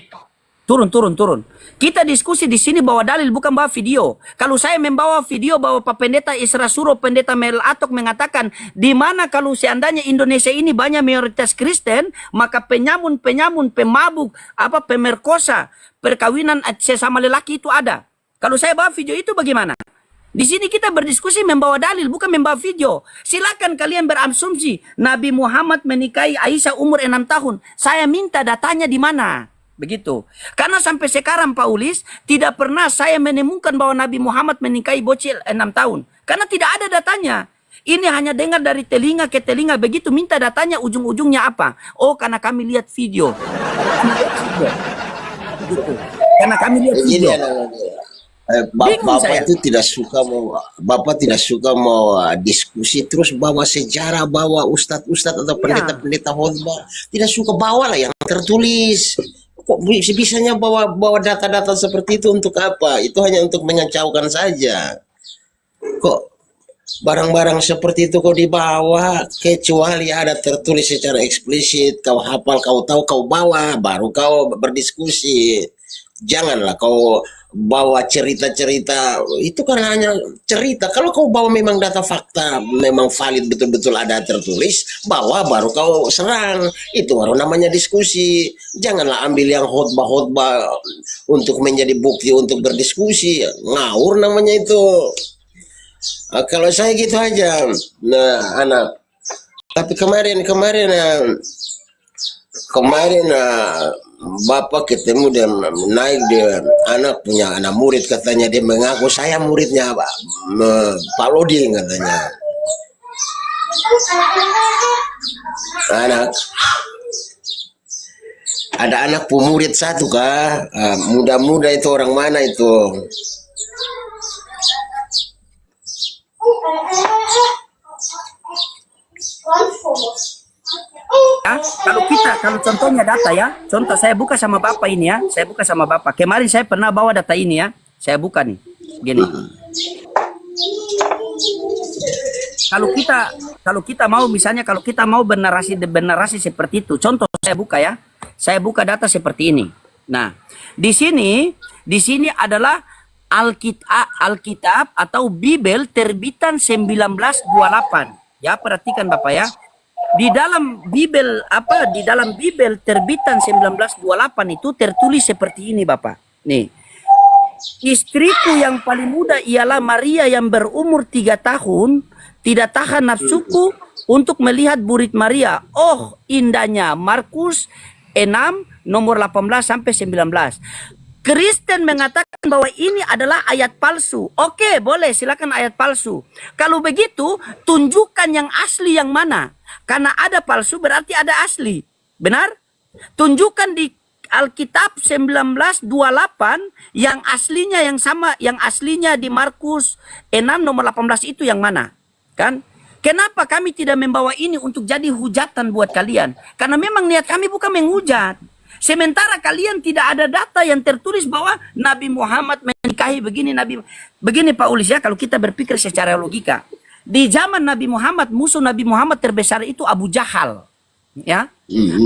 Turun. Kita diskusi di sini bawa dalil, bukan bawa video. Kalau saya membawa video bahwa Pak Pendeta Isra Suro, Pendeta Mel Atok mengatakan, di mana kalau seandainya Indonesia ini banyak mayoritas Kristen, maka penyamun, pemabuk, pemerkosa, perkawinan sesama lelaki itu ada. Kalau saya bawa video itu bagaimana? Di sini kita berdiskusi membawa dalil, bukan membawa video. Silakan kalian berasumsi Nabi Muhammad menikahi Aisyah umur 6 tahun. Saya minta datanya di mana? Begitu. Karena sampai sekarang Pak Ulis tidak pernah saya menemukan bahwa Nabi Muhammad menikahi bocil 6 tahun. Karena tidak ada datanya. Ini hanya dengar dari telinga ke telinga. Begitu minta datanya, ujung-ujungnya apa? Oh, karena kami lihat video. Begitu. Karena kami lihat video. Bapak itu Bapak tidak suka mau diskusi terus bawa sejarah, bawa ustadz-ustadz atau pendeta-pendeta khotbah. Tidak suka bawa lah yang tertulis. Kok bisanya bawa data-data seperti itu untuk apa? Itu hanya untuk mengacaukan saja. Kok barang-barang seperti itu kok dibawa, kecuali ada tertulis secara eksplisit, kau hafal, kau tahu, kau bawa, baru kau berdiskusi. Janganlah kau bawa cerita-cerita, itu kan hanya cerita. Kalau kau bawa memang data fakta, memang valid, betul-betul ada tertulis, bawa baru kau serang. Itu baru namanya diskusi. Janganlah ambil yang khotbah-khotbah untuk menjadi bukti untuk berdiskusi. Ngawur namanya itu. Kalau saya gitu aja. Nah, anak. Tapi kemarin Bapak ketemu dan naik dia anak punya anak murid, katanya dia mengaku saya muridnya Pak Loding katanya. Ada anak pemurid satu kah, muda-muda itu orang mana itu? Ya, kalau contohnya data ya, contoh saya buka sama Bapak ini ya, saya buka sama Bapak. Kemarin saya pernah bawa data ini ya, saya buka nih, gini. Kalau kita mau misalnya kalau kita mau bernarasi seperti itu, contoh saya buka ya, saya buka data seperti ini. Nah, di sini adalah Alkitab atau Bibel terbitan 1928. Ya, perhatikan Bapak ya. Di dalam Bibel terbitan 1928 itu tertulis seperti ini Bapak. Nih. Istriku yang paling muda ialah Maria yang berumur 3 tahun, tidak tahan nafsuku untuk melihat burit Maria. Oh, indahnya. Markus 6 nomor 18 sampai 19. Kristen mengatakan bahwa ini adalah ayat palsu. Oke, boleh, silakan ayat palsu. Kalau begitu, tunjukkan yang asli yang mana. Karena ada palsu berarti ada asli. Benar? Tunjukkan di Alkitab 1928 yang aslinya yang sama, yang aslinya di Markus 6 nomor 18 itu yang mana? Kan? Kenapa kami tidak membawa ini untuk jadi hujatan buat kalian? Karena memang niat kami bukan menghujat. Sementara kalian tidak ada data yang tertulis bahwa Nabi Muhammad menikahi begini, begini Pak Ulis ya, kalau kita berpikir secara logika. Di zaman Nabi Muhammad, musuh Nabi Muhammad terbesar itu Abu Jahal. Ya,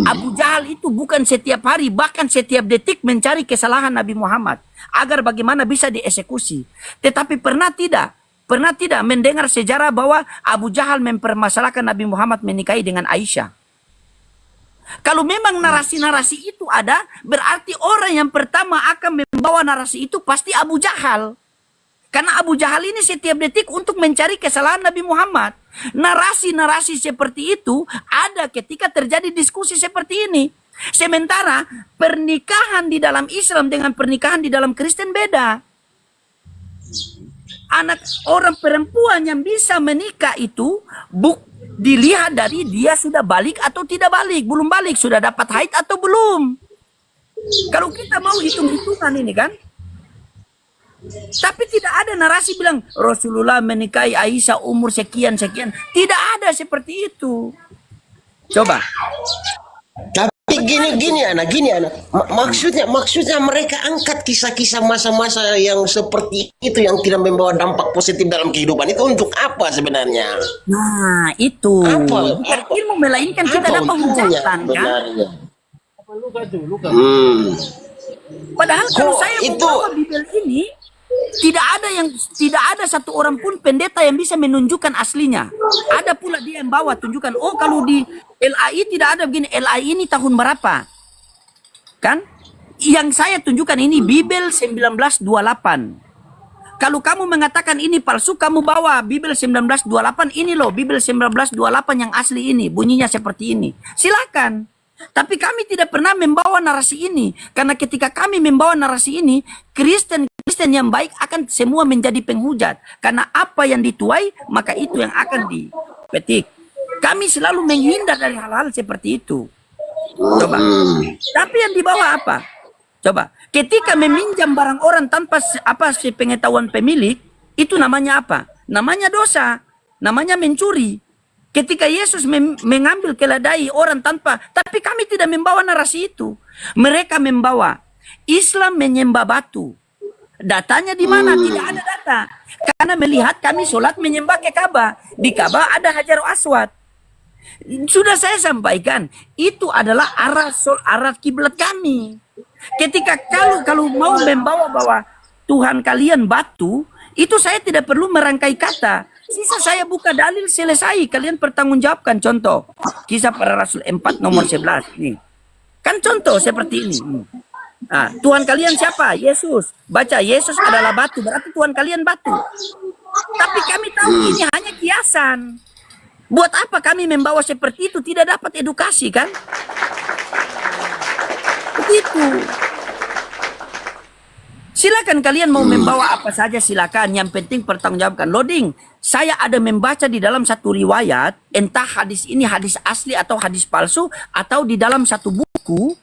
Abu Jahal itu bukan setiap hari, bahkan setiap detik mencari kesalahan Nabi Muhammad agar bagaimana bisa dieksekusi. Tetapi pernah tidak mendengar sejarah bahwa Abu Jahal mempermasalahkan Nabi Muhammad menikahi dengan Aisyah. Kalau memang narasi-narasi itu ada, berarti orang yang pertama akan membawa narasi itu pasti Abu Jahal. Karena Abu Jahal ini setiap detik untuk mencari kesalahan Nabi Muhammad. Narasi-narasi seperti itu ada ketika terjadi diskusi seperti ini. Sementara pernikahan di dalam Islam dengan pernikahan di dalam Kristen beda. Anak orang perempuan yang bisa menikah itu dilihat dari dia sudah balik atau tidak balik. Belum balik, sudah dapat haid atau belum. Kalau kita mau hitung-hitungan ini kan. Tapi tidak ada narasi bilang Rasulullah menikahi Aisyah umur sekian-sekian. Tidak ada seperti itu. Coba. Tapi gini anak. Maksudnya mereka angkat kisah-kisah masa-masa yang seperti itu yang tidak membawa dampak positif dalam kehidupan itu untuk apa sebenarnya? Nah, itu. Apa? Bukan ilmu melainkan kita dapat untungnya hujatan kan. Sebenarnya? Padahal kalau saya itu membawa Bibel ini tidak ada satu orang pun pendeta yang bisa menunjukkan aslinya. Ada pula dia yang bawa tunjukkan. Oh, kalau di LAI tidak ada begini. LAI ini tahun berapa? Kan? Yang saya tunjukkan ini Bibel 1928. Kalau kamu mengatakan ini palsu, kamu bawa Bibel 1928 ini loh, Bibel 1928 yang asli ini, bunyinya seperti ini. Silakan. Tapi kami tidak pernah membawa narasi ini. Karena ketika kami membawa narasi ini, Kristen yang baik akan semua menjadi penghujat. Karena apa yang dituai, maka itu yang akan dipetik. Kami selalu menghindar dari hal-hal seperti itu. Coba. Tapi yang dibawa apa? Coba. Ketika meminjam barang orang tanpa sepengetahuan pemilik, itu namanya apa? Namanya dosa. Namanya mencuri. Ketika Yesus mengambil keledai orang tapi kami tidak membawa narasi itu. Mereka membawa Islam menyembah batu. Datanya di mana? Tidak ada data. Karena melihat kami sholat menyembah ke Ka'bah. Di Ka'bah ada Hajar Aswad. Sudah saya sampaikan, itu adalah arah kiblat kami. Ketika kalau mau membawa bahwa Tuhan kalian batu, itu saya tidak perlu merangkai kata. Sisa saya buka dalil selesai. Kalian pertanggungjawabkan. Contoh. Kisah Para Rasul 4 nomor 11. Nih. Kan contoh seperti ini. Nah, Tuhan kalian siapa? Yesus. Baca, Yesus adalah batu. Berarti Tuhan kalian batu. Tapi kami tahu ini hanya kiasan. Buat apa kami membawa seperti itu? Tidak dapat edukasi kan? Begitu. Silakan kalian mau membawa apa saja silakan. Yang penting pertanggungjawabkan. Loading. Saya ada membaca di dalam satu riwayat. Entah hadis ini hadis asli atau hadis palsu. Atau di dalam satu buku.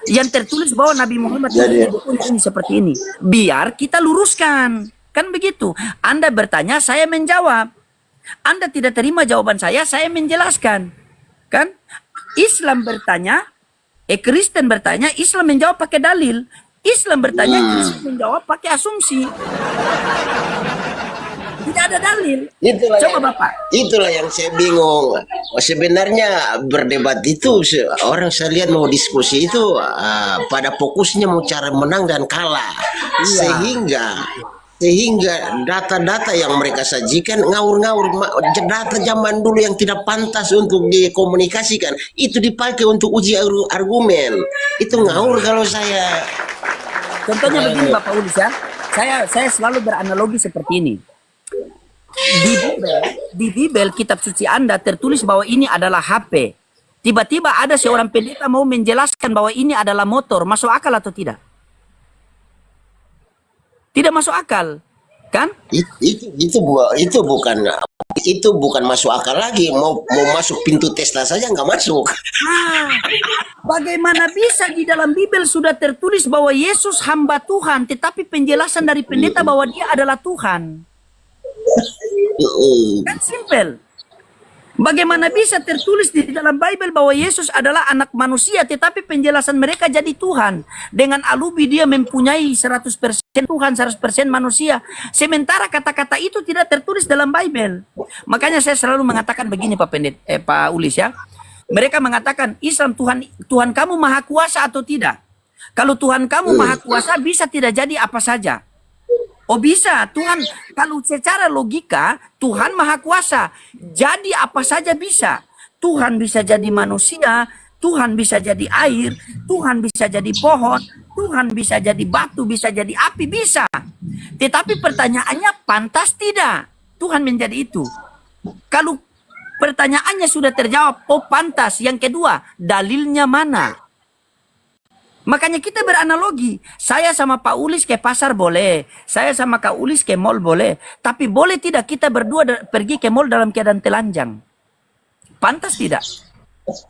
Yang tertulis bahwa Nabi Muhammad ini seperti ini. Biar kita luruskan. Kan begitu. Anda bertanya, saya menjawab. Anda tidak terima jawaban saya menjelaskan. Kan? Islam bertanya. Kristen bertanya. Islam menjawab pakai dalil. Islam bertanya, Kristen menjawab pakai asumsi. Tidak ada dalil. Coba Bapak. Itulah yang saya bingung. Sebenarnya berdebat itu orang saya lihat mau diskusi itu pada fokusnya mau cara menang dan kalah. Sehingga data-data yang mereka sajikan ngawur-ngawur. Data zaman dulu yang tidak pantas untuk dikomunikasikan itu dipakai untuk uji argumen. Itu ngawur kalau saya. Contohnya begini Bapak Ulis ya. Saya selalu beranalogi seperti ini. di Bible kitab suci Anda tertulis bahwa ini adalah HP. Tiba-tiba ada seorang pendeta mau menjelaskan bahwa ini adalah motor. Masuk akal atau tidak? Tidak masuk akal, kan? Itu bukan masuk akal lagi. Mau masuk pintu Tesla saja nggak masuk. Bagaimana bisa di dalam Bible sudah tertulis bahwa Yesus hamba Tuhan, tetapi penjelasan dari pendeta bahwa dia adalah Tuhan? Kan simple. Bagaimana bisa tertulis di dalam Bible bahwa Yesus adalah anak manusia, tetapi penjelasan mereka jadi Tuhan. Dengan alubi dia mempunyai 100% Tuhan, 100% manusia. Sementara kata-kata itu tidak tertulis dalam Bible. Makanya saya selalu mengatakan begini Pak Ulis ya. Mereka mengatakan, Islam Tuhan kamu maha kuasa atau tidak? Kalau Tuhan kamu maha kuasa bisa tidak jadi apa saja. Oh bisa, Tuhan, kalau secara logika, Tuhan maha kuasa. Jadi apa saja bisa. Tuhan bisa jadi manusia, Tuhan bisa jadi air, Tuhan bisa jadi pohon, Tuhan bisa jadi batu, bisa jadi api, bisa. Tetapi pertanyaannya, pantas tidak Tuhan menjadi itu? Kalau pertanyaannya sudah terjawab, oh pantas. Yang kedua, dalilnya mana? Makanya kita beranalogi. Saya sama Pak Ulis ke pasar boleh. Saya sama Kak Ulis ke mall boleh. Tapi boleh tidak kita berdua pergi ke mall dalam keadaan telanjang? Pantas tidak?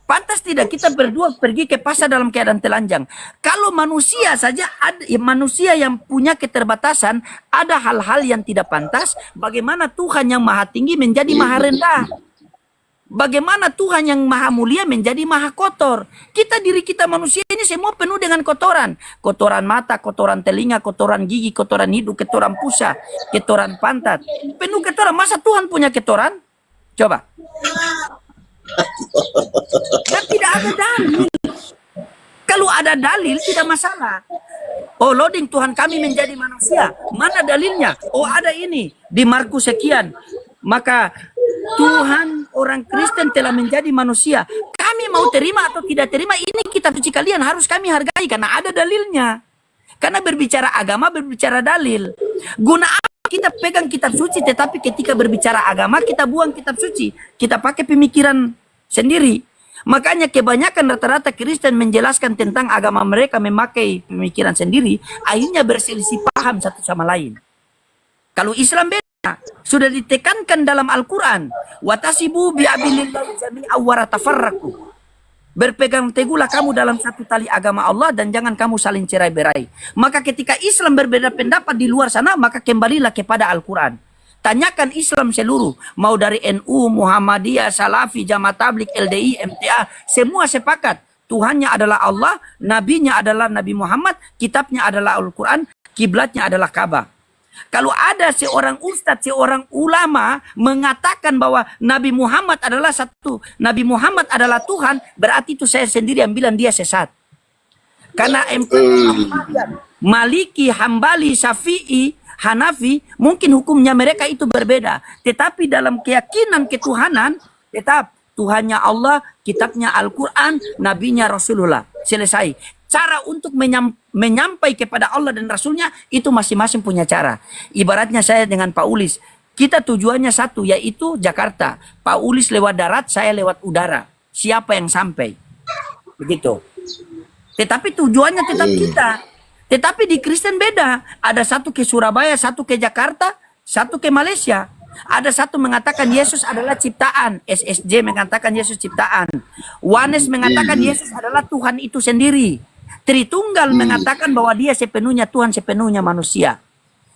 Pantas tidak kita berdua pergi ke pasar dalam keadaan telanjang? Kalau manusia saja, manusia yang punya keterbatasan, ada hal-hal yang tidak pantas. Bagaimana Tuhan yang maha tinggi menjadi maha rendah? Bagaimana Tuhan yang maha mulia menjadi maha kotor? Diri kita manusia ini semua penuh dengan kotoran. Kotoran mata, kotoran telinga, kotoran gigi, kotoran hidung, kotoran pusat, kotoran pantat. Penuh kotoran. Masa Tuhan punya kotoran? Coba. Dan tidak ada dalil. Kalau ada dalil tidak masalah. Oh loading Tuhan kami menjadi manusia. Mana dalilnya? Oh ada ini. Di Markus sekian. Maka Tuhan orang Kristen telah menjadi manusia. Kami mau terima atau tidak terima, ini kitab suci kalian harus kami hargai karena ada dalilnya. Karena berbicara agama, berbicara dalil. Guna apa kita pegang kitab suci, tetapi ketika berbicara agama kita buang kitab suci. Kita pakai pemikiran sendiri. Makanya kebanyakan rata-rata Kristen menjelaskan tentang agama mereka memakai pemikiran sendiri, akhirnya berselisih paham satu sama lain. Kalau Islam beda. Sudah ditekankan dalam Al-Quran. Watasibu bi'abilillahi jami'a wa ratafarraku. Berpegang teguhlah kamu dalam satu tali agama Allah dan jangan kamu saling cerai-berai. Maka ketika Islam berbeda pendapat di luar sana, maka kembalilah kepada Al-Quran. Tanyakan Islam seluruh. Mau dari NU, Muhammadiyah, Salafi, Jamaah Tabligh, LDI, MTA. Semua sepakat. Tuhannya adalah Allah, Nabinya adalah Nabi Muhammad, kitabnya adalah Al-Quran, kiblatnya adalah Ka'bah. Kalau ada seorang ustadz, seorang ulama mengatakan bahwa Nabi Muhammad adalah satu, Nabi Muhammad adalah Tuhan, berarti itu saya sendiri yang bilang dia sesat. Karena Maliki, Hambali, Syafi'i, Hanafi, mungkin hukumnya mereka itu berbeda. Tetapi dalam keyakinan ketuhanan, tetap Tuhannya Allah, kitabnya Al-Quran, nabinya Rasulullah. Selesai. Cara untuk menyampai kepada Allah dan Rasulnya itu masing-masing punya cara. Ibaratnya saya dengan Pak Ulis, kita tujuannya satu, yaitu Jakarta. Pak Ulis lewat darat, saya lewat udara. Siapa yang sampai? Begitu. Tetapi tujuannya tetap kita. Tetapi di Kristen beda. Ada satu ke Surabaya, satu ke Jakarta, satu ke Malaysia. Ada satu mengatakan Yesus adalah ciptaan. SSJ mengatakan Yesus ciptaan. Wanes mengatakan Yesus adalah Tuhan itu sendiri. Tritunggal mengatakan bahwa dia sepenuhnya Tuhan, sepenuhnya manusia.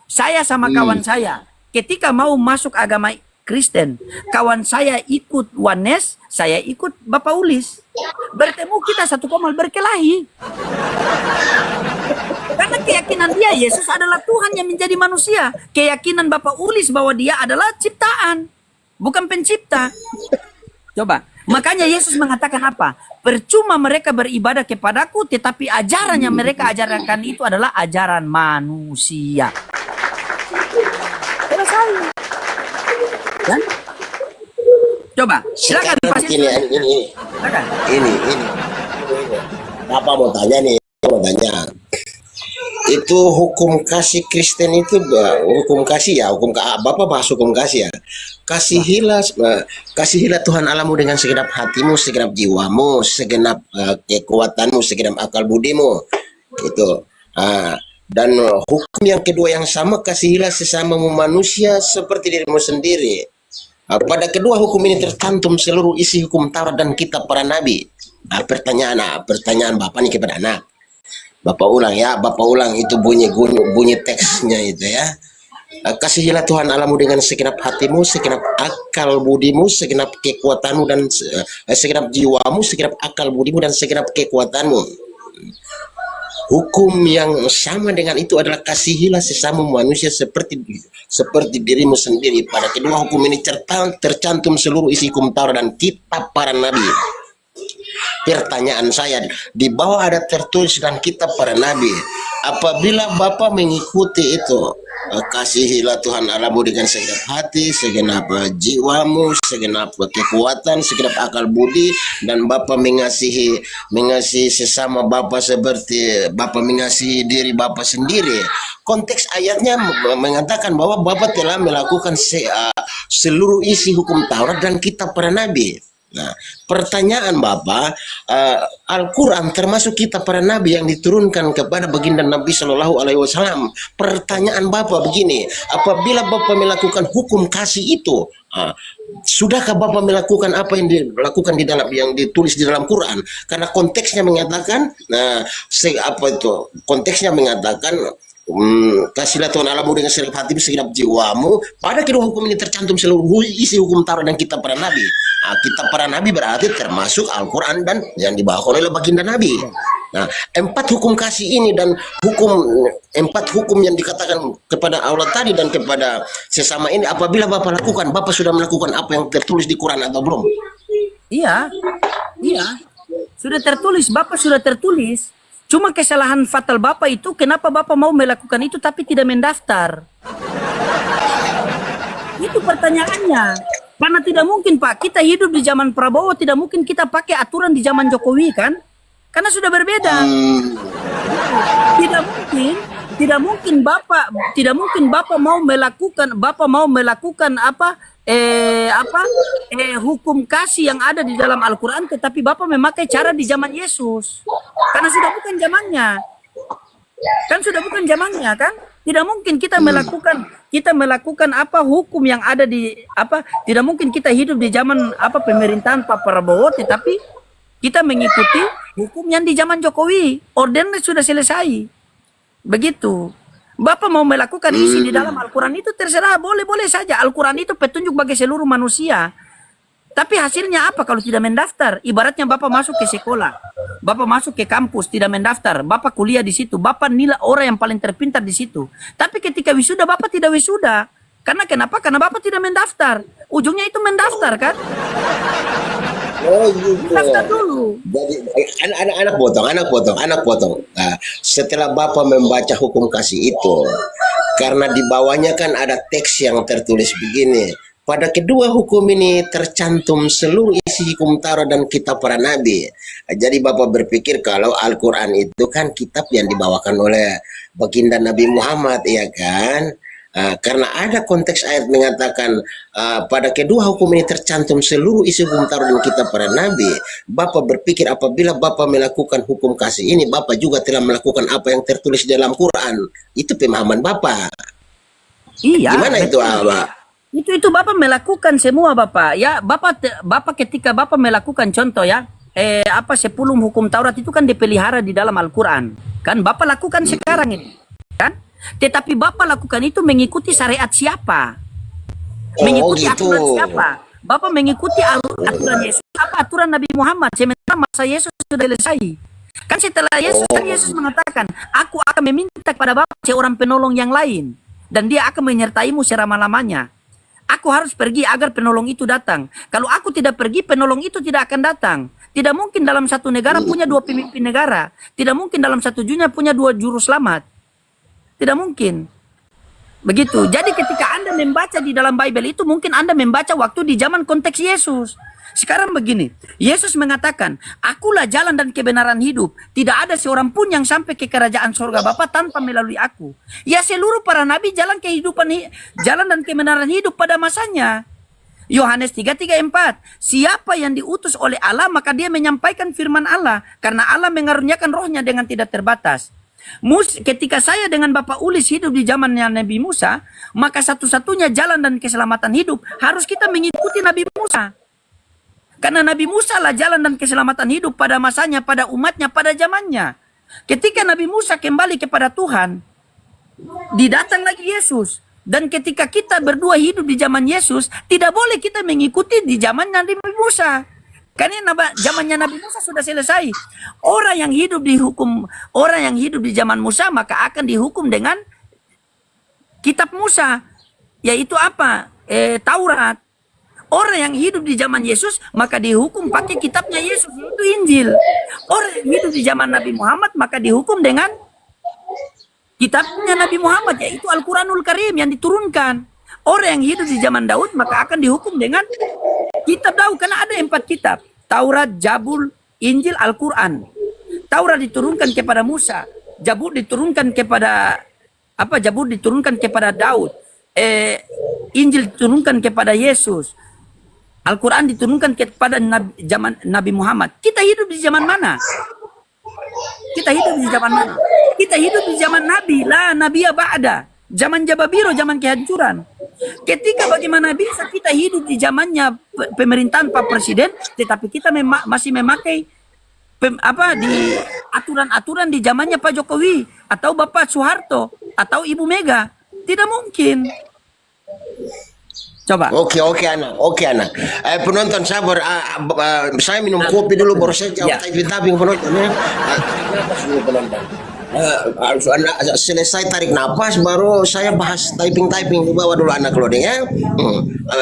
Saya sama kawan saya, ketika mau masuk agama Kristen, kawan saya ikut Wanes, saya ikut Bapak Ulis. Bertemu kita satu komal berkelahi. Karena keyakinan dia Yesus adalah Tuhan yang menjadi manusia. Keyakinan Bapak Ulis bahwa dia adalah ciptaan, bukan pencipta. Coba. Makanya Yesus mengatakan apa? Percuma mereka beribadah kepadaku, tetapi ajaran yang mereka ajarkan itu adalah ajaran manusia. Selesai. Dan? Coba, silakan. Ini. Silakan. Ini. Apa mau tanya nih? Mau tanya. Itu hukum kasih Kristen itu hukum kasih ya, Bapak bahas hukum kasih ya. Kasihilah Tuhan Allahmu dengan segenap hatimu, segenap jiwamu, segenap kekuatanmu, segenap akal budimu. Itu. Dan hukum yang kedua yang sama, kasihilah sesamamu manusia seperti dirimu sendiri. Pada kedua hukum ini tercantum seluruh isi hukum Taurat dan kitab para nabi. Pertanyaan Bapak nih kepada anak. Bapak ulang itu bunyi teksnya itu ya. Kasihilah Tuhan Allahmu dengan segenap hatimu, segenap akal budimu, segenap kekuatanmu dan segenap jiwamu, segenap akal budimu dan segenap kekuatanmu. Hukum yang sama dengan itu adalah kasihilah sesama manusia seperti dirimu sendiri. Pada kedua hukum ini tercantum seluruh isi hukum Taurat dan kitab para nabi. Pertanyaan saya, di bawah ada tertulis dan kitab para nabi. Apabila Bapak mengikuti itu, kasihilah Tuhan Allahmu dengan segenap hati, segenap jiwamu, segenap kekuatan, segenap akal budi, dan Bapak mengasihi sesama Bapak seperti Bapak mengasihi diri Bapak sendiri. Konteks ayatnya mengatakan bahwa Bapak telah melakukan seluruh isi hukum Taurat dan kitab para nabi. Nah, pertanyaan Bapak, Al-Quran termasuk kitab para nabi yang diturunkan kepada baginda Nabi Shallallahu Alaihi Wasallam. Pertanyaan Bapak begini, apabila Bapak melakukan hukum kasih itu, sudahkah Bapak melakukan apa yang dilakukan di dalam yang ditulis di dalam Quran? Karena konteksnya mengatakan, konteksnya mengatakan. Kasihlah Tuhan Allahmu dengan segenap hatimu, segenap jiwamu. Pada kedua hukum ini tercantum seluruh isi hukum Taurat dan kitab para nabi. Kitab para nabi berarti termasuk Al-Quran dan yang dibawakan oleh baginda Nabi. Nah, 4 hukum kasih ini dan 4 hukum yang dikatakan kepada Allah tadi dan kepada sesama ini, apabila Bapak lakukan, Bapak sudah melakukan apa yang tertulis di Quran atau belum? Iya, sudah tertulis, Bapak sudah tertulis. Cuma kesalahan fatal Bapak itu, kenapa Bapak mau melakukan itu tapi tidak mendaftar? Itu pertanyaannya. Karena tidak mungkin Pak, kita hidup di zaman Prabowo, tidak mungkin kita pakai aturan di zaman Jokowi kan? Karena sudah berbeda. Tidak mungkin Bapak mau melakukan hukum kasih yang ada di dalam Al-Quran, tetapi Bapak memakai cara di zaman Yesus. Karena sudah bukan zamannya. Kan? Tidak mungkin kita melakukan hukum yang ada di tidak mungkin kita hidup di zaman pemerintahan Pak Prabowo, tetapi kita mengikuti hukum yang di zaman Jokowi. Ordernya sudah selesai. Begitu. Bapak mau melakukan isi di dalam Al-Quran itu terserah, boleh-boleh saja. Al-Quran itu petunjuk bagi seluruh manusia. Tapi hasilnya apa kalau tidak mendaftar? Ibaratnya Bapak masuk ke sekolah, Bapak masuk ke kampus tidak mendaftar, Bapak kuliah di situ, Bapak nilai orang yang paling terpintar di situ. Tapi ketika wisuda Bapak tidak wisuda. Karena kenapa? Karena Bapak tidak mendaftar. Ujungnya itu mendaftar kan? Oh gitu. Daftar dulu. Jadi anak potong. Nah, setelah Bapak membaca hukum kasih itu, karena di bawahnya kan ada teks yang tertulis begini. Pada kedua hukum ini tercantum seluruh isi hukum Taurat dan kitab para nabi. Jadi Bapak berpikir kalau Al-Quran itu kan kitab yang dibawakan oleh baginda Nabi Muhammad, ya kan? Karena ada konteks ayat mengatakan pada kedua hukum ini tercantum seluruh isi hukum Taurat dan kitab para nabi. Bapak berpikir apabila Bapak melakukan hukum kasih ini, Bapak juga telah melakukan apa yang tertulis dalam Quran. Itu pemahaman Bapak. Iya. Gimana itu, Pak? Itu Bapak melakukan semua Bapak. Ya, Bapak ketika Bapak melakukan contoh ya, 10 hukum Taurat itu kan dipelihara di dalam Al-Quran. Kan Bapak lakukan sekarang ini. Kan? Tetapi Bapak lakukan itu mengikuti syariat siapa? Mengikuti aturan siapa? Bapak mengikuti aturan Yesus. Apa aturan Nabi Muhammad? Sementara masa Yesus sudah selesai. Kan setelah Yesus mengatakan, aku akan meminta kepada Bapak seorang penolong yang lain. Dan dia akan menyertaimu selama-lamanya. Aku harus pergi agar penolong itu datang. Kalau aku tidak pergi, penolong itu tidak akan datang. Tidak mungkin dalam satu negara punya 2 pemimpin negara. Tidak mungkin dalam satu dunia punya 2 juru selamat. Tidak mungkin. Begitu. Jadi ketika Anda membaca di dalam Bible itu, mungkin Anda membaca waktu di zaman konteks Yesus. Sekarang begini, Yesus mengatakan, akulah jalan dan kebenaran hidup. Tidak ada seorang pun yang sampai ke kerajaan surga Bapa tanpa melalui aku. Ya seluruh para nabi jalan jalan dan kebenaran hidup pada masanya. Yohanes 3:3-4. Siapa yang diutus oleh Allah maka dia menyampaikan firman Allah. Karena Allah mengaruniakan rohnya dengan tidak terbatas. Ketika saya dengan Bapak Ulis hidup di zamannya Nabi Musa, maka satu-satunya jalan dan keselamatan hidup harus kita mengikuti Nabi Musa. Karena Nabi Musa lah jalan dan keselamatan hidup pada masanya, pada umatnya, pada zamannya. Ketika Nabi Musa kembali kepada Tuhan, didatang lagi Yesus. Dan ketika kita berdua hidup di zaman Yesus, tidak boleh kita mengikuti di zaman Nabi Musa. Karena zamannya Nabi Musa sudah selesai. Orang yang hidup di zaman Musa maka akan dihukum dengan kitab Musa, yaitu apa? Taurat. Orang yang hidup di zaman Yesus maka dihukum pakai kitabnya Yesus, yaitu Injil. Orang yang hidup di zaman Nabi Muhammad maka dihukum dengan kitabnya Nabi Muhammad, yaitu Al-Quranul Karim yang diturunkan. Orang yang hidup di zaman Daud maka akan dihukum dengan kitab Daud, karena ada 4 kitab: Taurat, Zabur, Injil, Al-Quran. Taurat diturunkan kepada Musa, Zabur diturunkan kepada Zabur diturunkan kepada Daud, Injil diturunkan kepada Yesus, Al-Quran diturunkan kepada zaman Nabi Muhammad. Kita hidup di zaman mana? Kita hidup di zaman mana? Kita hidup di zaman Nabi, la Nabiya ba'da. Zaman Jababiro, zaman kehancuran. Ketika bagaimana bisa kita hidup di zamannya pemerintahan Pak Presiden, tetapi kita masih memakai di aturan-aturan di zamannya Pak Jokowi atau Bapak Soeharto atau Ibu Mega? Tidak mungkin. Coba. Oke anak. Penonton sabar, saya minum kopi dulu baru saya jawab typing penonton ya. Selesai tarik napas baru saya bahas typing di bawah dulu anak loading ya.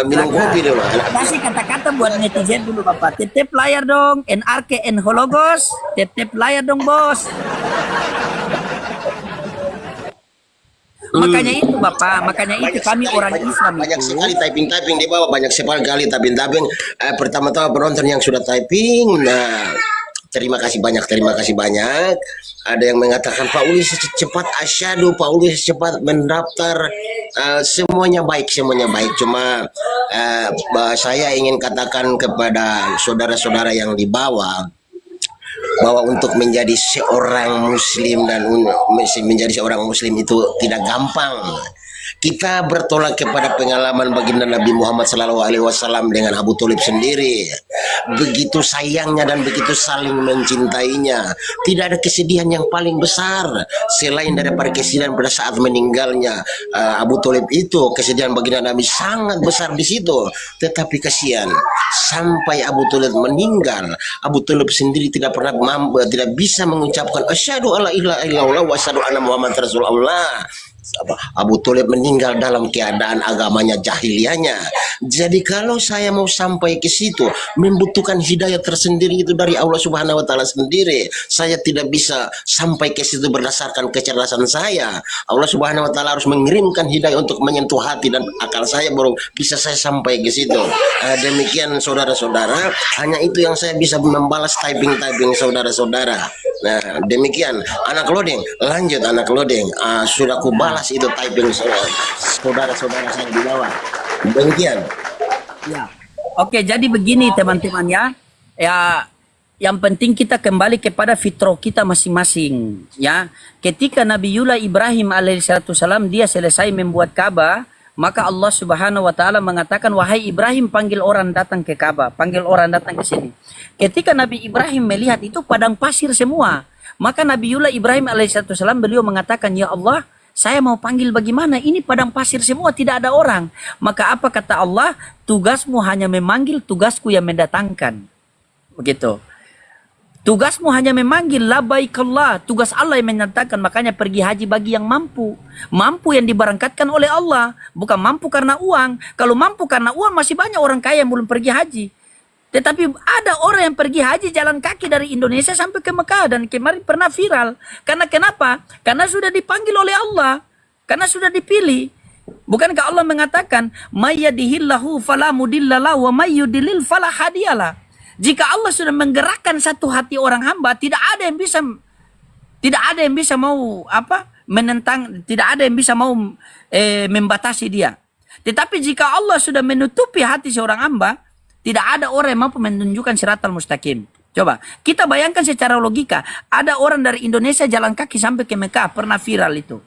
Minum kopi dulu. Kasih kata-kata buat netizen dulu Bapak. Tep layar dong, NRK Hologos. Tep layar dong bos. Makanya itu Bapak, makanya itu kami orang Islam banyak itu. sekali typing di bawah, banyak sekali typing. Pertama-tama penonton yang sudah typing, nah terima kasih banyak. Ada yang mengatakan Pak Ulis cepat asyhadu, Pak Ulis cepat mendaftar. Semuanya baik. Cuma saya ingin katakan kepada saudara-saudara yang di bawah bahwa untuk menjadi seorang muslim itu tidak gampang. Kita bertolak kepada pengalaman baginda Nabi Muhammad SAW dengan Abu Thalib sendiri. Begitu sayangnya dan begitu saling mencintainya. Tidak ada kesedihan yang paling besar selain daripada kesedihan pada saat meninggalnya Abu Thalib itu. Kesedihan baginda Nabi sangat besar di situ. Tetapi kasihan, sampai Abu Thalib meninggal, Abu Thalib sendiri tidak bisa mengucapkan asyhadu alla ilaha illallah wa asyhadu anna Muhammad Rasulullah. Abu Thalib meninggal dalam keadaan agamanya jahiliyahnya. Jadi kalau saya mau sampai ke situ membutuhkan hidayah tersendiri itu dari Allah Subhanahu wa taala sendiri. Saya tidak bisa sampai ke situ berdasarkan kecerdasan saya. Allah Subhanahu wa taala harus mengirimkan hidayah untuk menyentuh hati dan akal saya baru bisa saya sampai ke situ. Demikian saudara-saudara, hanya itu yang saya bisa membalas typing saudara-saudara. Nah, demikian anak loading, lanjut anak loading. Sudah ku balas itu typing saudara-saudara saya di bawah. Demikian. Ya. Oke, jadi begini teman-teman ya. Ya, yang penting kita kembali kepada fitrah kita masing-masing ya. Ketika Nabiullah Ibrahim alaihissalam dia selesai membuat Ka'bah, maka Allah Subhanahu wa taala mengatakan, wahai Ibrahim, panggil orang datang ke Ka'bah, panggil orang datang ke sini. Ketika Nabi Ibrahim melihat itu padang pasir semua, maka Nabiullah Ibrahim alaihissalam beliau mengatakan, ya Allah, saya mau panggil bagaimana? Ini padang pasir semua, tidak ada orang. Maka apa kata Allah? Tugasmu hanya memanggil, tugasku yang mendatangkan. Begitu. Tugasmu hanya memanggil, labaikallah. Tugas Allah yang menyatakan. Makanya pergi haji bagi yang mampu. Mampu yang diberangkatkan oleh Allah. Bukan mampu karena uang. Kalau mampu karena uang masih banyak orang kaya yang belum pergi haji. Tetapi ada orang yang pergi haji jalan kaki dari Indonesia sampai ke Mekah. Dan kemarin pernah viral. Karena kenapa? Karena sudah dipanggil oleh Allah. Karena sudah dipilih. Bukankah Allah mengatakan, "Mayyadihillahu fala mudhillalah wa mayyudlil fala hadiyalah." Jika Allah sudah menggerakkan satu hati orang hamba, tidak ada yang bisa mau menentang, tidak ada yang bisa mau membatasi dia. Tetapi jika Allah sudah menutupi hati seorang hamba, tidak ada orang yang mampu menunjukkan siratal mustaqim. Coba kita bayangkan secara logika, ada orang dari Indonesia jalan kaki sampai ke Mekah, pernah viral itu.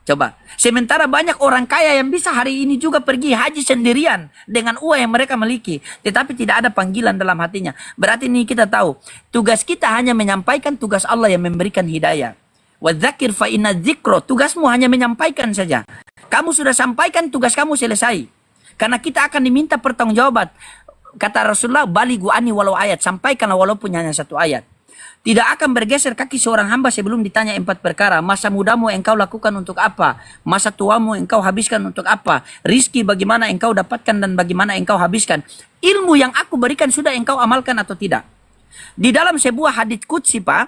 Coba, sementara banyak orang kaya yang bisa hari ini juga pergi haji sendirian dengan uang yang mereka miliki, tetapi tidak ada panggilan dalam hatinya. Berarti ini kita tahu, tugas kita hanya menyampaikan tugas Allah yang memberikan hidayah. Wadzakir fa inna dzikra, tugasmu hanya menyampaikan saja. Kamu sudah sampaikan, tugas kamu selesai. Karena kita akan diminta pertanggungjawaban. Kata Rasulullah, baligu ani walau ayat, sampaikanlah walaupun hanya satu ayat. Tidak akan bergeser kaki seorang hamba sebelum ditanya 4 perkara. Masa mudamu engkau lakukan untuk apa? Masa tuamu engkau habiskan untuk apa? Rizki bagaimana engkau dapatkan dan bagaimana engkau habiskan? Ilmu yang aku berikan sudah engkau amalkan atau tidak? Di dalam sebuah hadits qudsi, Pak,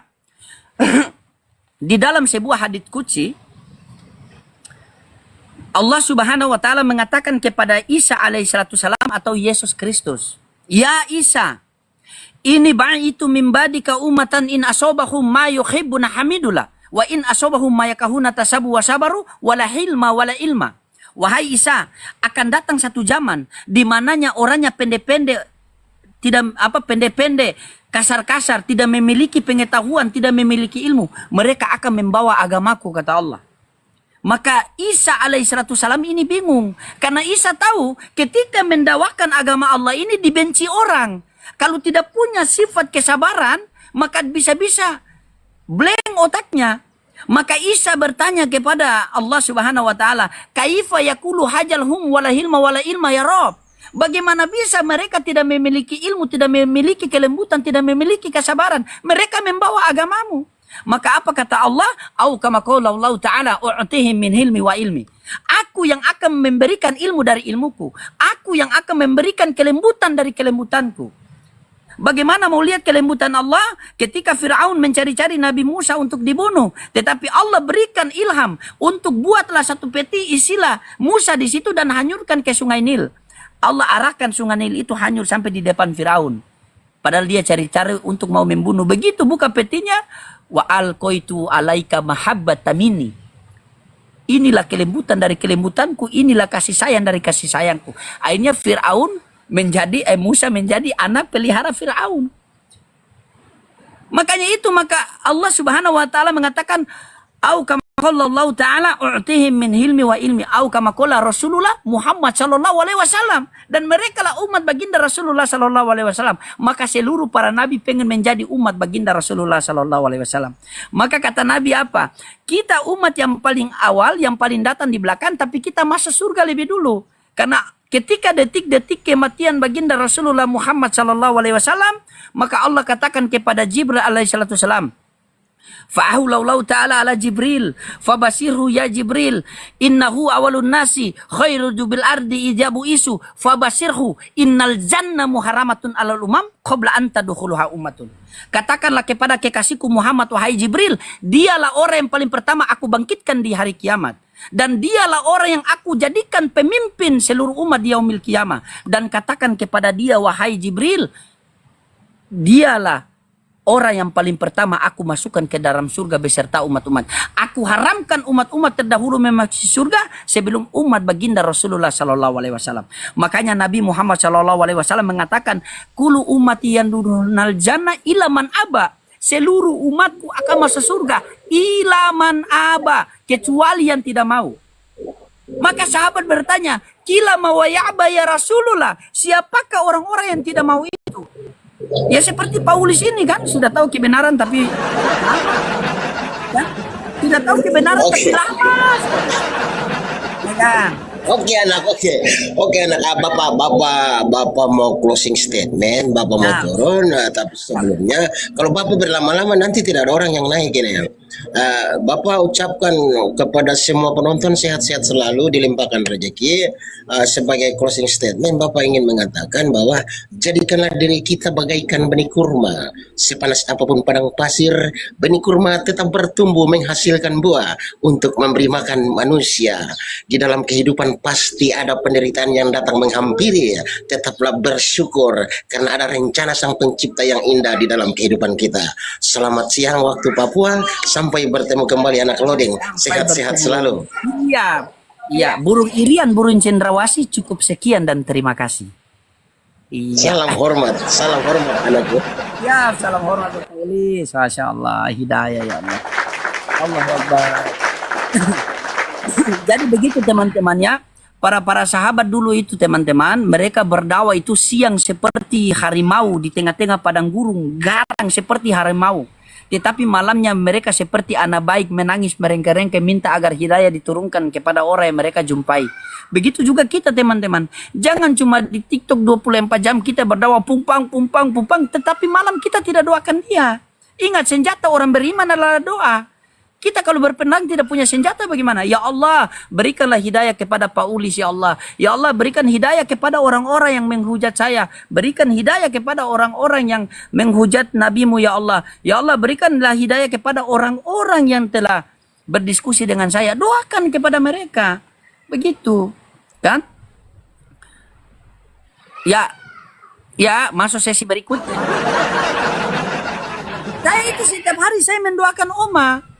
di dalam sebuah hadits qudsi, Allah Subhanahu wa taala mengatakan kepada Isa alaihissalam atau Yesus Kristus, "Ya Isa, ini ba'itu min ba'dika ummatan in asobahum ma yuhibbuna hamidullah wa in asobahum ma yakahuna tasabu wa sabaru wala hilma wala ilma." Wahai Isa, akan datang satu zaman di mananya orangnya pendek-pendek, kasar-kasar, tidak memiliki pengetahuan, tidak memiliki ilmu. Mereka akan membawa agamaku, kata Allah. Maka Isa alaihissalam ini bingung. Karena Isa tahu ketika mendakwakan agama Allah ini dibenci orang. Kalau tidak punya sifat kesabaran, maka bisa-bisa blank otaknya. Maka Isa bertanya kepada Allah Subhanahu wa taala, "Kaifa yakulu hajal hum wala hilma wala ilma ya Rabb?" Bagaimana bisa mereka tidak memiliki ilmu, tidak memiliki kelembutan, tidak memiliki kesabaran? Mereka membawa agamamu. Maka apa kata Allah? Au kama qala Allah Ta'ala, u'tihim min hilmi wa ilmi. Aku yang akan memberikan ilmu dari ilmuku. Aku yang akan memberikan kelembutan dari kelembutanku. Bagaimana mau lihat kelembutan Allah ketika Fir'aun mencari-cari Nabi Musa untuk dibunuh. Tetapi Allah berikan ilham untuk buatlah satu peti, isilah Musa di situ dan hanyurkan ke sungai Nil. Allah arahkan sungai Nil itu hanyur sampai di depan Fir'aun. Padahal dia cari-cari untuk mau membunuh. Begitu buka petinya, wa alqaitu alaika mahabbatan minni. Inilah kelembutan dari kelembutanku, inilah kasih sayang dari kasih sayangku. Akhirnya Musa menjadi anak pelihara Fir'aun. Makanya itu, maka Allah Subhanahu wa taala mengatakan, au kama qala Allah taala u'tihim min hilmi wa ilmi, au kama qala Rasulullah Muhammad sallallahu alaihi wasallam, dan mereka lah umat baginda Rasulullah sallallahu alaihi wasallam. Maka seluruh para nabi pengen menjadi umat baginda Rasulullah sallallahu alaihi wasallam. Maka kata Nabi apa? Kita umat yang paling awal, yang paling datang di belakang, tapi kita masuk surga lebih dulu. Karena ketika detik-detik kematian baginda Rasulullah Muhammad sallallahu alaihi wasallam, maka Allah katakan kepada Jibril alaihi salatu wasalam, fa'ahullahu ta'ala ala Jibril fabasirhu ya Jibril innahu awalun nasi khairu bil ardi ijabu isu fabasirhu innal janna muharamatun alal umam qabla an tadkhuluha ummatun. Katakanlah kepada kekasihku Muhammad, wahai Jibril, dialah orang yang paling pertama aku bangkitkan di hari kiamat, dan dialah orang yang aku jadikan pemimpin seluruh umat di yaumil qiyamah. Dan katakan kepada dia, wahai Jibril, dialah orang yang paling pertama aku masukkan ke dalam surga beserta umat-umat. Aku haramkan umat-umat terdahulu memasuki surga sebelum umat baginda Rasulullah sallallahu alaihi wasallam. Makanya Nabi Muhammad sallallahu alaihi wasallam mengatakan, "Kullu ummati yandurunal jannah ila man aba." Seluruh umatku akan masuk surga ila man aba, kecuali yang tidak mau. Maka sahabat bertanya, "Kila ma wa ya'ba ya Rasulullah?" Siapakah orang-orang yang tidak mau itu? Ya seperti Paulus ini kan, sudah tahu kebenaran tapi kan? Tidak tahu kebenaran tapi lapas. Ya kan? Oke anak. Bapak mau closing statement, Bapak mau turun, tapi sebelumnya kalau Bapak berlama-lama nanti tidak ada orang yang naik ini. Bapak ucapkan kepada semua penonton sehat-sehat selalu, dilimpahkan rezeki. Sebagai closing statement, Bapak ingin mengatakan bahwa jadikanlah diri kita bagaikan benih kurma. Sepanas apapun padang pasir, benih kurma tetap bertumbuh menghasilkan buah untuk memberi makan manusia. Di dalam kehidupan pasti ada penderitaan yang datang menghampiri. Tetaplah bersyukur karena ada rencana Sang Pencipta yang indah di dalam kehidupan kita. Selamat siang waktu Papua. Sampai bertemu kembali anak Loding. Sehat-sehat selalu. Iya, iya. Burung irian, burung cendrawasih, cukup sekian dan terima kasih. Iya. Salam hormat anakku. Ya, salam hormat sekali. Masya Allah, hidayah ya Allah. Allah Akbar. Jadi begitu teman-temannya. Para sahabat dulu itu teman-teman, mereka berdakwah itu siang seperti harimau di tengah-tengah padang gurun, garang seperti harimau. Tetapi malamnya mereka seperti anak baik menangis merengke-rengke minta agar hidayah diturunkan kepada orang yang mereka jumpai. Begitu juga kita teman-teman. Jangan cuma di TikTok 24 jam kita berdakwah pumpang, tetapi malam kita tidak doakan dia. Ingat, senjata orang beriman adalah doa. Kita kalau berperang tidak punya senjata bagaimana? Ya Allah, berikanlah hidayah kepada Pak Ulis ya Allah. Ya Allah, berikan hidayah kepada orang-orang yang menghujat saya. Berikan hidayah kepada orang-orang yang menghujat nabimu ya Allah. Ya Allah, berikanlah hidayah kepada orang-orang yang telah berdiskusi dengan saya. Doakan kepada mereka. Begitu. Kan? Ya, masuk sesi berikutnya. Saya itu setiap hari saya mendoakan Oma.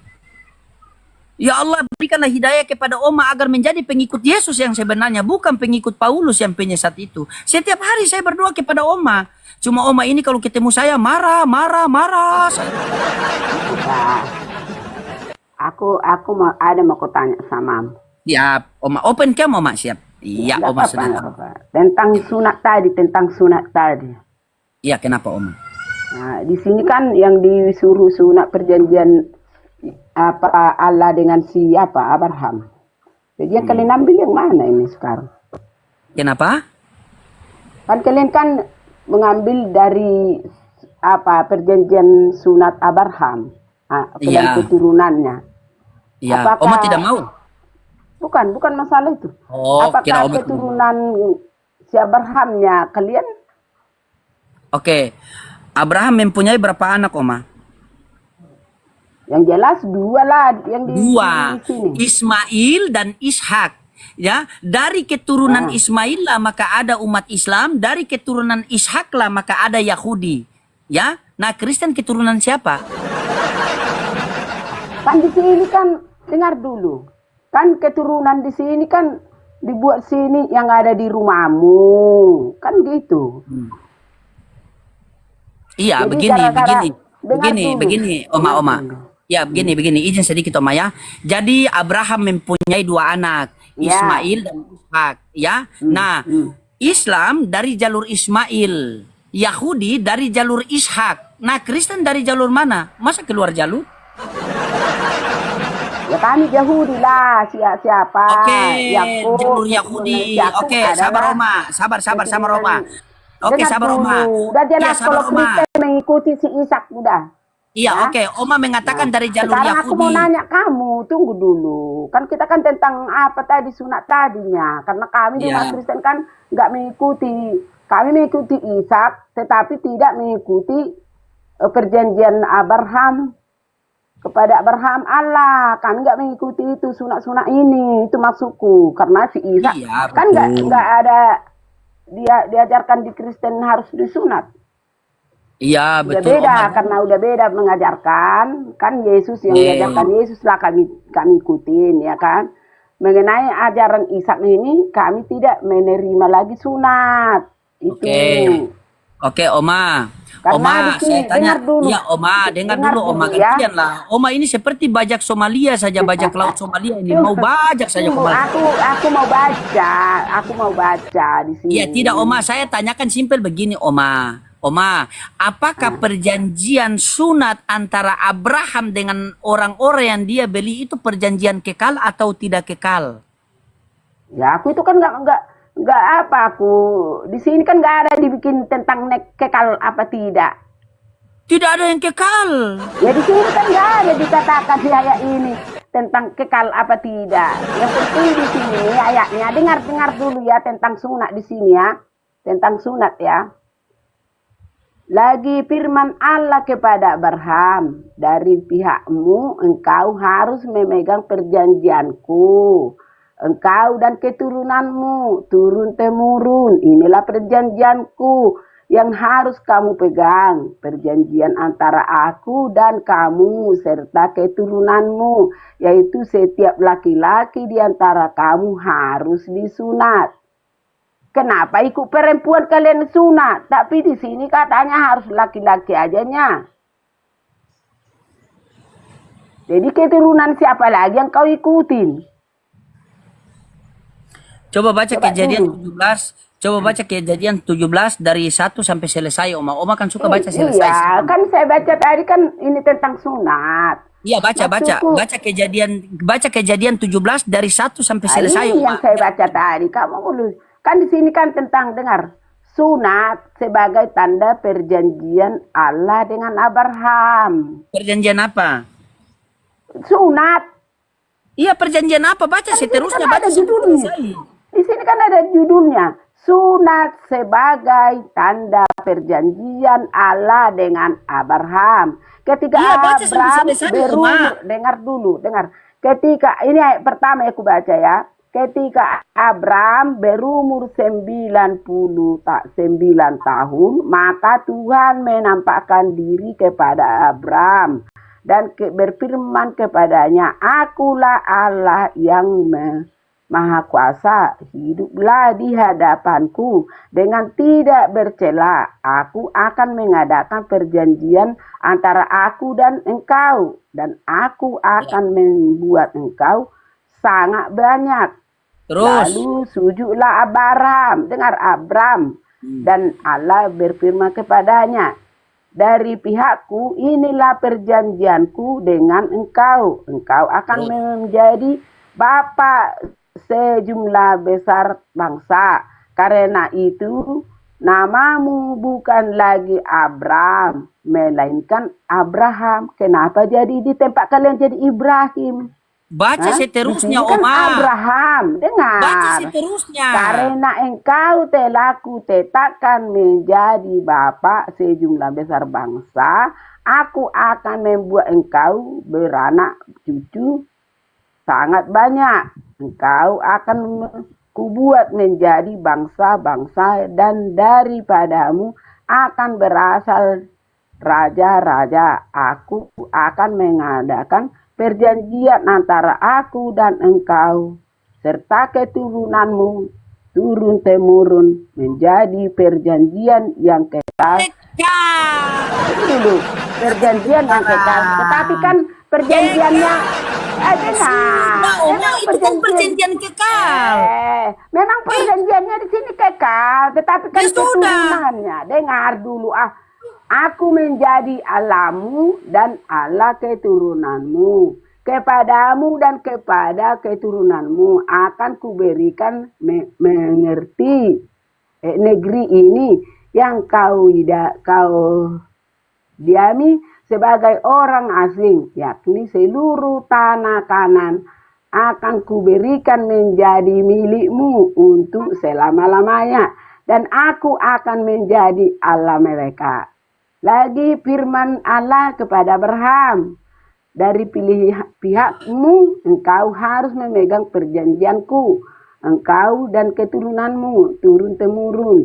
Ya Allah, berikanlah hidayah kepada Oma agar menjadi pengikut Yesus yang sebenarnya, bukan pengikut Paulus yang penyesat itu. Setiap hari saya berdoa kepada Oma. Cuma Oma ini kalau ketemu saya marah. Aku mau tanya sama. Ya, Oma open cam Oma siap. Iya, Oma sedang. Tentang sunat tadi. Iya, kenapa Oma? Nah, di sini kan yang disuruh sunat perjanjian apa Allah dengan siapa Abraham. Jadi yang kalian ambil yang mana ini sekarang? Kenapa? Kan kalian kan mengambil dari apa perjanjian sunat Abraham, dan keturunannya. Iya, Apakah, Oma tidak mau. Bukan masalah itu. Oh, kira apakah Oma keturunan si Abrahamnya kalian? Oke. Abraham mempunyai berapa anak, Oma? Yang jelas dua lah yang di sini. Ismail dan Ishak. Ya, dari keturunan Ismail lah maka ada umat Islam, dari keturunan Ishak lah maka ada Yahudi. Ya, nah Kristen keturunan siapa? Kan di sini kan dengar dulu. Kan keturunan di sini kan dibuat sini yang ada di rumahmu. Kan gitu. Iya, Jadi begini, Oma. Ya, begini, izin sedikit Oma ya. Jadi Abraham mempunyai dua anak, Ismail dan Ishak, ya. Nah, Islam dari jalur Ismail, Yahudi dari jalur Ishak. Nah, Kristen dari jalur mana? Masa keluar jalur? Ya kami Yahudi lah, siapa? Oke, jalur Yahudi. Oke, sabar Oma, sabar Oma. Oke, sabar Oma. Udah jelas kalau Kristen mengikuti si Ishak udah. Iya, oke. Oma mengatakan dari jalur sekarang Yahudi. Aku mau nanya kamu, tunggu dulu. Kan kita kan tentang apa tadi sunat tadinya. Karena kami di umat Kristen kan nggak mengikuti. Kami mengikuti Ishak, tetapi tidak mengikuti perjanjian Abraham. Kepada Abraham Allah, kami nggak mengikuti itu sunat-sunat ini. Itu maksudku. Karena si Ishak kan nggak ada diajarkan di Kristen harus disunat. Iya, Udah betul. beda karena udah beda mengajarkan kan Yesus yang diajarkan Yesus lah kami ikutin ya kan. Mengenai ajaran Ishak ini kami tidak menerima lagi sunat itu. Oke, Oma. Karena Oma, saya tanya. dulu. Iya, Oma, dengar dulu Oma, ya. gantian lah. Oma ini seperti bajak Somalia saja, bajak laut Somalia ini. Mau bajak saja Oma. Aku mau baca di sini. Iya, tidak Oma, saya tanyakan simpel begini Oma. Oma, apakah perjanjian sunat antara Abraham dengan orang-orang yang dia beli itu perjanjian kekal atau tidak kekal? Ya, aku itu kan nggak apa aku di sini kan nggak ada dibikin tentang kekal apa tidak. Tidak ada yang kekal. Ya di sini kan nggak ada dikatakan di ayat ini tentang kekal apa tidak. Yang penting di sini ayatnya dengar dulu ya tentang sunat di sini ya, tentang sunat ya. Lagi firman Allah kepada Abraham, dari pihakmu engkau harus memegang perjanjianku. Engkau dan keturunanmu turun temurun, inilah perjanjianku yang harus kamu pegang. Perjanjian antara aku dan kamu serta keturunanmu, yaitu setiap laki-laki di antara kamu harus disunat. Kenapa ikut perempuan kalian sunat? Tapi di sini katanya harus laki-laki ajanya. Jadi keturunan siapa lagi yang kau ikutin? Coba baca Coba Kejadian dulu. 17. Coba baca Kejadian 17 dari 1 sampai selesai, Oma. Oma kan suka baca selesai. Iya, kan saya baca tadi kan ini tentang sunat. Iya, baca. Maksudku- Baca Kejadian 17 dari 1 sampai selesai, Ini Oma. yang saya baca tadi. Kamu boleh. Kan di sini kan tentang dengar sunat sebagai tanda perjanjian Allah dengan Abraham. Perjanjian apa? Sunat. Iya, perjanjian apa? Baca Kan di sini seterusnya, kan baca ada sampai judulnya. selesai. Di sini kan ada judulnya. Sunat sebagai tanda perjanjian Allah dengan Abraham. Ketika Iya, baca sampai Abraham selesai, berumur, Oma. dengar dulu, dengar. Ketika ini ayat pertama aku baca ya. Ketika Abraham berumur 99 tahun, maka Tuhan menampakkan diri kepada Abraham dan berfirman kepadanya, "Akulah Allah yang Maha Kuasa, hiduplah di hadapanku dengan tidak bercela. Aku akan mengadakan perjanjian antara aku dan engkau, dan aku akan membuat engkau sangat banyak." Terus. Lalu sujudlah Abraham, dengar Abram, dan Allah berfirman kepadanya, "Dari pihakku inilah perjanjianku dengan engkau. Engkau akan menjadi bapa sejumlah besar bangsa. Karena itu namamu bukan lagi Abram, melainkan Abraham." Kenapa jadi di tempat kalian jadi Ibrahim? Baca Hah? seterusnya, Di sini kan Oma. Abraham, dengar. Baca seterusnya. Karena engkau telah kutetapkan menjadi bapa sejumlah besar bangsa, aku akan membuat engkau beranak cucu sangat banyak. Engkau akan kubuat menjadi bangsa-bangsa, dan daripadamu akan berasal raja-raja. Aku akan mengadakan perjanjian antara aku dan engkau serta keturunanmu turun temurun menjadi perjanjian yang kekal. Dulu perjanjian yang kekal, tetapi kan perjanjiannya Nah, Oma, itu kan perjanjian kekal. memang perjanjiannya di sini kekal, tetapi kan Ya sudah. keturunannya. Dengar dulu Aku menjadi Allahmu dan Allah keturunanmu. Kepadamu dan kepada keturunanmu akan kuberikan mengerti negeri ini yang kau diami sebagai orang asing, yakni seluruh tanah Kanan akan kuberikan menjadi milikmu untuk selama-lamanya, dan aku akan menjadi Allah mereka. Lagi firman Allah kepada Abraham, dari pihakmu engkau harus memegang perjanjianku, engkau dan keturunanmu turun temurun.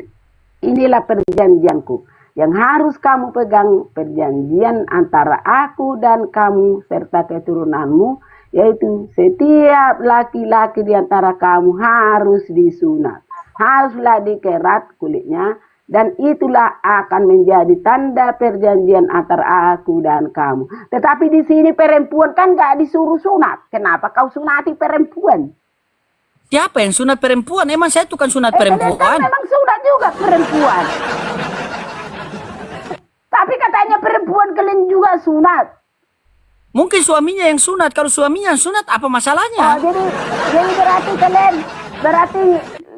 Inilah perjanjianku yang harus kamu pegang, perjanjian antara aku dan kamu serta keturunanmu, yaitu setiap laki-laki di antara kamu harus disunat, haruslah dikerat kulitnya, dan itulah akan menjadi tanda perjanjian antara aku dan kamu. Tetapi di sini perempuan kan gak disuruh sunat. Kenapa kau sunati perempuan? Siapa yang sunat perempuan? Emang saya tukang sunat Kalian kan perempuan? memang sunat juga perempuan. Tapi katanya perempuan kalian juga sunat. Mungkin suaminya yang sunat. Kalau suaminya yang sunat, apa Oh, masalahnya? jadi berarti kalian,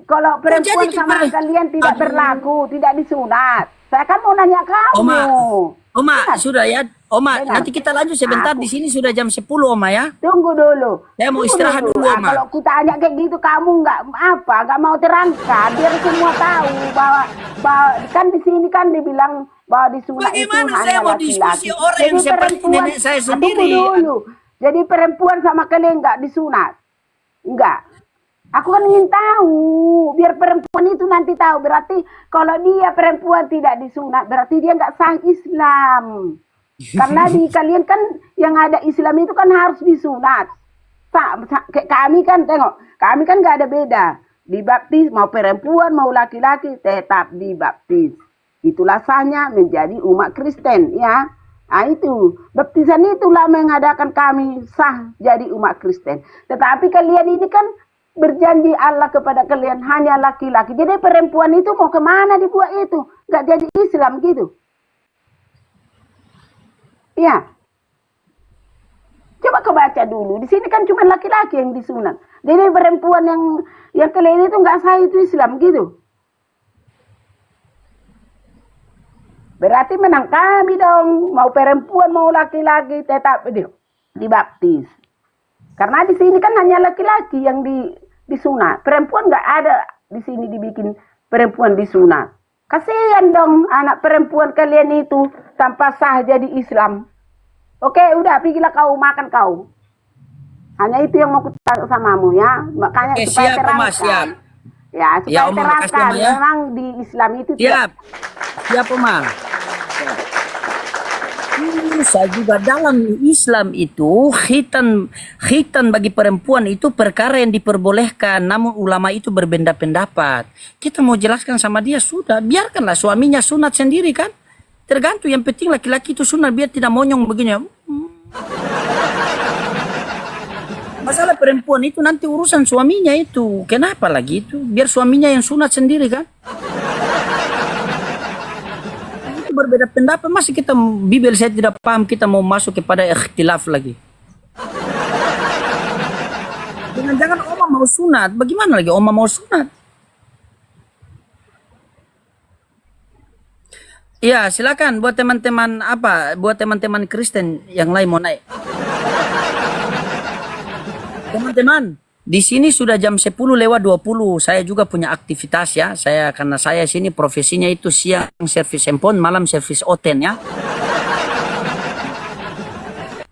kalau perempuan jadi sama kita- kalian tidak Aduh. berlaku, tidak disunat. Saya kan mau nanya kamu. Oma, Oma, sudah ya. Oma, Dengar. nanti kita lanjut sebentar. Di sini sudah jam 10, Oma ya. Tunggu dulu. Saya mau Tunggu istirahat dulu, Oma. Kalau kita ajak kayak gitu, kamu nggak mau terangkan, biar semua tahu bahwa kan di sini kan dibilang bahwa disunat itu Bagaimana hanya saya mau laki-laki. diskusi orang yang Jadi seperti perempuan- nenek saya Tunggu sendiri? dulu. Jadi perempuan sama kalian nggak disunat? Enggak. Aku kan ingin tahu, biar perempuan itu nanti tahu. Berarti kalau dia perempuan tidak disunat, berarti dia nggak sah Islam. Karena di kalian kan yang ada Islam itu kan harus disunat. Kayak kami kan tengok, kami kan nggak ada beda. Dibaptis mau perempuan mau laki-laki tetap dibaptis. Itulah sahnya menjadi umat Kristen ya. Nah itu, baptisan itulah mengadakan kami sah jadi umat Kristen. Tetapi kalian ini kan berjanji Allah kepada kalian hanya laki-laki. Jadi perempuan itu mau kemana dibuat itu? Nggak jadi Islam gitu. Ya. Coba kau baca dulu. Di sini kan cuma laki-laki yang disunat. Jadi perempuan yang kalian itu nggak sah itu Islam gitu. Berarti menang kami dong. Mau perempuan mau laki-laki tetap dibaptis. Karena di sini kan hanya laki-laki yang disunat. Perempuan nggak ada di sini dibikin perempuan disunat. Kasihan dong anak perempuan kalian itu tanpa sah jadi Islam. Oke, udah pergilah kau makan kau. Hanya itu yang mau kutanya samamu ya. Makanya Oke, supaya siap, terangkan. Oma, siap. Ya, supaya Ya, Oma, makasih, terangkan. Oma, ya. Memang di Islam itu Siap. Siap, Oma. Saya juga dalam Islam itu khitan bagi perempuan itu perkara yang diperbolehkan, namun ulama itu berbeda pendapat. Kita mau jelaskan sama dia, sudah biarkanlah suaminya sunat sendiri kan, tergantung, yang penting laki-laki itu sunat biar tidak monyong begini. Masalah perempuan itu nanti urusan suaminya itu, kenapa lagi itu, biar suaminya yang sunat sendiri kan. Berbeda pendapat, masih kita Bibel saya tidak paham, kita mau masuk kepada ikhtilaf lagi. Jangan-jangan Oma mau sunat, bagaimana lagi Oma mau sunat? Ya silakan buat teman-teman buat teman-teman Kristen yang lain mau naik. Teman-teman, di sini sudah jam 10:20. Saya juga punya aktivitas ya. Karena saya sini profesinya itu siang servis handphone, malam servis oten ya.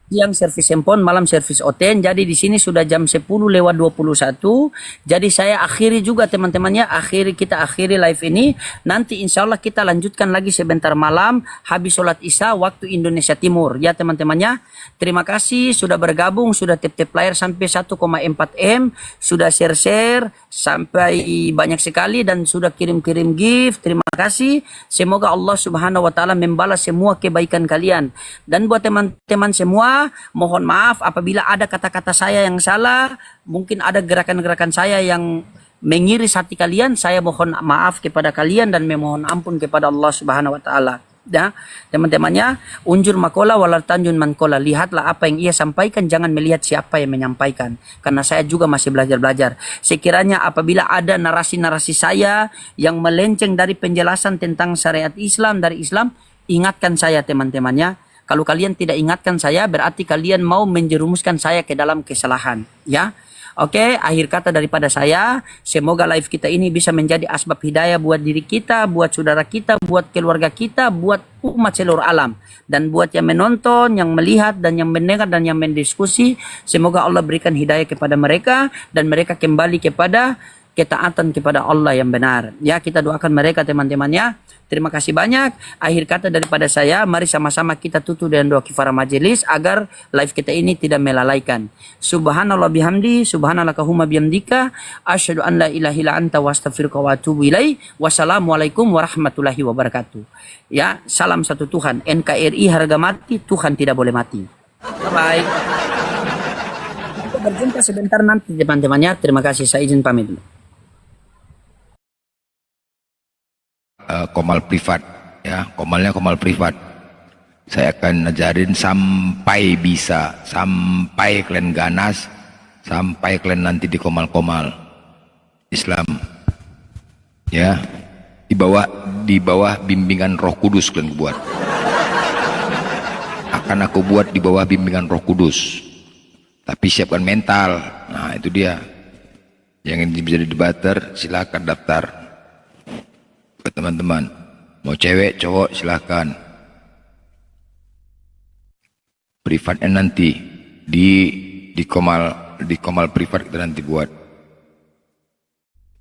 Siang servis handphone, malam servis oten. Jadi di sini sudah jam 10:21. Jadi saya akhiri juga teman-temannya. Kita akhiri live ini. Nanti insya Allah kita lanjutkan lagi sebentar malam habis sholat isya waktu Indonesia Timur. Ya teman-temannya. Terima kasih sudah bergabung, sudah tap-tap layar sampai 1,4 M, sudah share-share sampai banyak sekali dan sudah kirim-kirim gift. Terima kasih. Semoga Allah Subhanahu wa taala membalas semua kebaikan kalian. Dan buat teman-teman semua, mohon maaf apabila ada kata-kata saya yang salah, mungkin ada gerakan-gerakan saya yang mengiris hati kalian, saya mohon maaf kepada kalian dan memohon ampun kepada Allah Subhanahu wa taala. Ya, teman-temannya, unjur makola walar tanjun mankola. Lihatlah apa yang ia sampaikan, jangan melihat siapa yang menyampaikan. Karena saya juga masih belajar-belajar. Sekiranya apabila ada narasi-narasi saya yang melenceng dari penjelasan tentang syariat Islam dari Islam, ingatkan saya teman-temannya. Kalau kalian tidak ingatkan saya, berarti kalian mau menjerumuskan saya ke dalam kesalahan. Ya. Oke, akhir kata daripada saya, semoga live kita ini bisa menjadi asbab hidayah buat diri kita, buat saudara kita, buat keluarga kita, buat umat seluruh alam. Dan buat yang menonton, yang melihat, dan yang mendengar, dan yang mendiskusi, semoga Allah berikan hidayah kepada mereka, dan mereka kembali kepada ketaatan kepada Allah yang benar. Ya, kita doakan mereka teman-temannya. Terima kasih banyak. Akhir kata daripada saya, mari sama-sama kita tutup dengan doa kifarah majelis agar live kita ini tidak melalaikan. Subhanallah bihamdi, subhanallahumma bihamdika, asyhadu an la ilaha illa anta wa astaghfiruka wa atubu ilaik. Wassalamualaikum warahmatullahi wabarakatuh. Ya, salam satu Tuhan. NKRI harga mati, Tuhan tidak boleh mati. Bye-bye. Kita berjumpa sebentar nanti teman-temannya. Terima kasih, saya izin pamit dulu. Komal privat ya, komalnya komal privat. Saya akan ajarin sampai bisa, sampai kalian ganas, sampai kalian nanti di komal-komal Islam ya, di bawah bimbingan Roh Kudus kalian buat. akan aku buat di bawah bimbingan Roh Kudus. Tapi siapkan mental. Nah, itu dia. Yang ingin menjadi debater, silakan daftar. Buat teman-teman, mau cewek, cowok, silakan. Privatnya nanti di Komal privat kita nanti buat.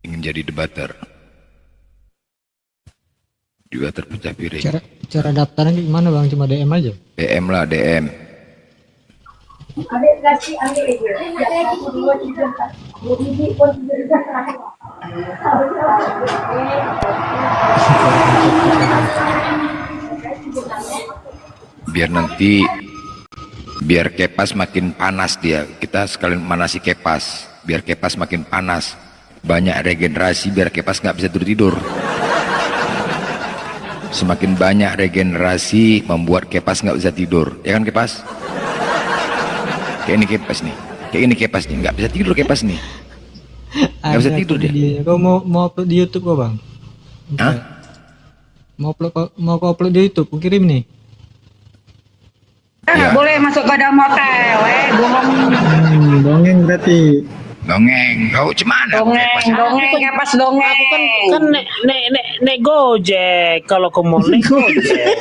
Ingin jadi debater. Debater pecah piring. Cara daftarnya gimana bang? Cuma DM aja? DM lah, DM. Biar Kepas makin panas dia. Kita sekalian manasi Kepas. Biar Kepas makin panas. Banyak regenerasi biar Kepas nggak bisa tidur. Semakin banyak regenerasi membuat Kepas nggak bisa tidur. Ya kan Kepas? Kayak ini Kepas nih. Kayak ini Kepas nih. Nggak bisa tidur Kepas nih. Nggak bisa tidur dia. Kau mau upload di YouTube kok bang? Hah? Mau kau upload di YouTube? Aku kirim nih. Ya. Boleh masuk ke dalam hotel, bohong. Dongeng berarti. Dongeng. Kau cemana? Dongeng, Kepas dongeng. Aku kan nek Gojek. Kalau kau mau nek Gojek.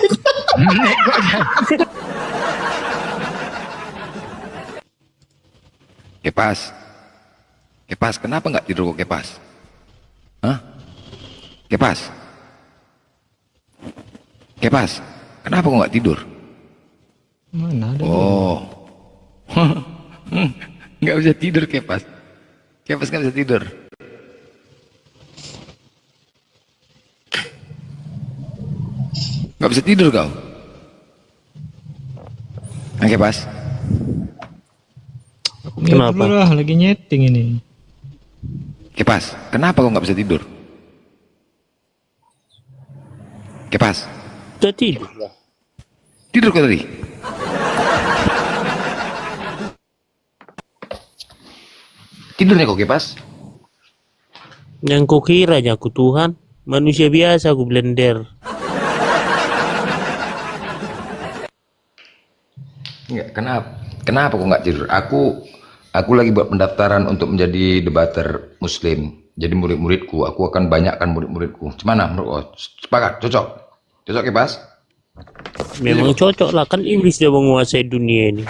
Kepas, kenapa nggak tidur kok Kepas? Hah? Kepas, kenapa kok nggak tidur? Mana ada? Oh, nggak bisa tidur Kepas nggak bisa tidur. Nggak bisa tidur kau? Nah, Kepas. Kenapa? Lah, lagi nyeting ini. Kepas, kenapa kau nggak bisa tidur? Kepas, Udah tidur lah. tidur kau tadi? Tidurnya kok Kepas? Yang kau kiranya aku Tuhan. Manusia biasa aku blender. Enggak, kenapa kok nggak tidur? Aku lagi buat pendaftaran untuk menjadi debater Muslim. Jadi murid-muridku, aku akan banyakkan murid-muridku. Gimana menurut kau? Sepakat? Cocok Kepas? Memang cocok lah, kan iblis dia menguasai dunia ini.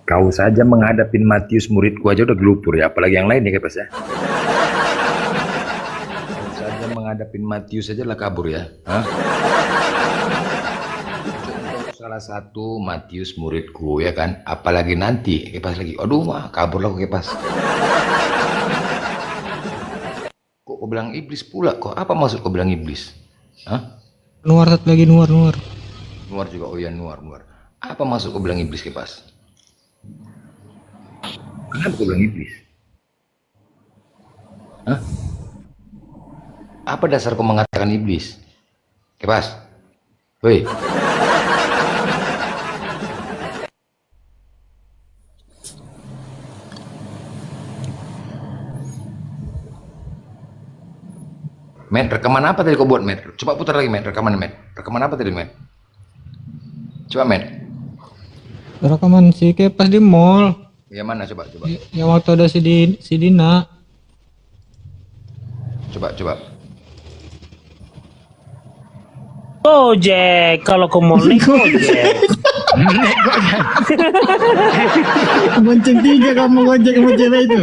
Kau saja menghadapin Matius muridku aja udah gelupur ya, apalagi yang lain ya Kepas ya. Kau saja menghadapin Matius aja lah kabur ya. Hah? Contoh salah satu Matius muridku ya kan, apalagi nanti Kepas lagi. Aduh mah kabur lah Kepas. Kok kau bilang iblis pula? Kok apa maksud kau bilang iblis? Hah? Nuar satu lagi, nuar. Nuar juga, oh iya nuar. Apa maksud kau bilang iblis Kepas? Kenapa kau bilang iblis? Hah? Apa dasar kau mengatakan iblis? Kepas? Woi. Met, rekaman apa tadi kau buat, Met? Coba putar lagi, Met. Rekaman, Met. Rekaman apa tadi, Met? Coba, Met. Rekaman si Kepas di mall. Yang mana? Coba. Yang waktu ada si Dina. Coba. Gojek. Kalau kau mau nek Gojek. Bonceng 3 kamu Gojek sama cewek itu.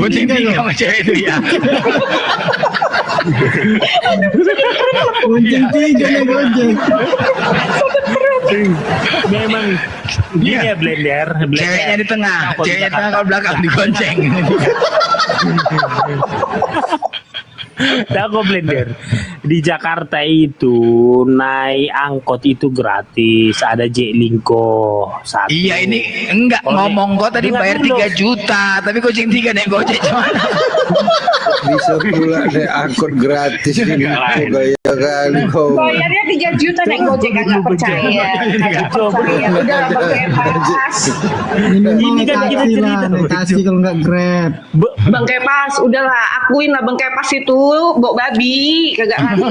Bonceng 3 sama cewek itu ya. Bonceng 3 nih Gojek. Memang dia blender. Ceweknya di tengah, kalau belakang digonceng. Nah, kok blender. Di Jakarta itu naik angkot itu gratis. Ada Jeklingko satu. Iya ini enggak Oh, ngomong kok tadi dengar bayar dulu. 3 juta, tapi Gojek 3 naik Gojek cuman. Bisa pula naik angkot gratis ini. Gaya kali kau. Bayarnya 3 juta naik Gojek kagak percaya. Kagak percaya. Udah pakai pas. Minimal Ini kan kita taksi lah, cerita. naik taksi kalau nggak Grab. Bang Kepas, udahlah akuin lah Bang Kepas itu bawa babi, kagak ngaku.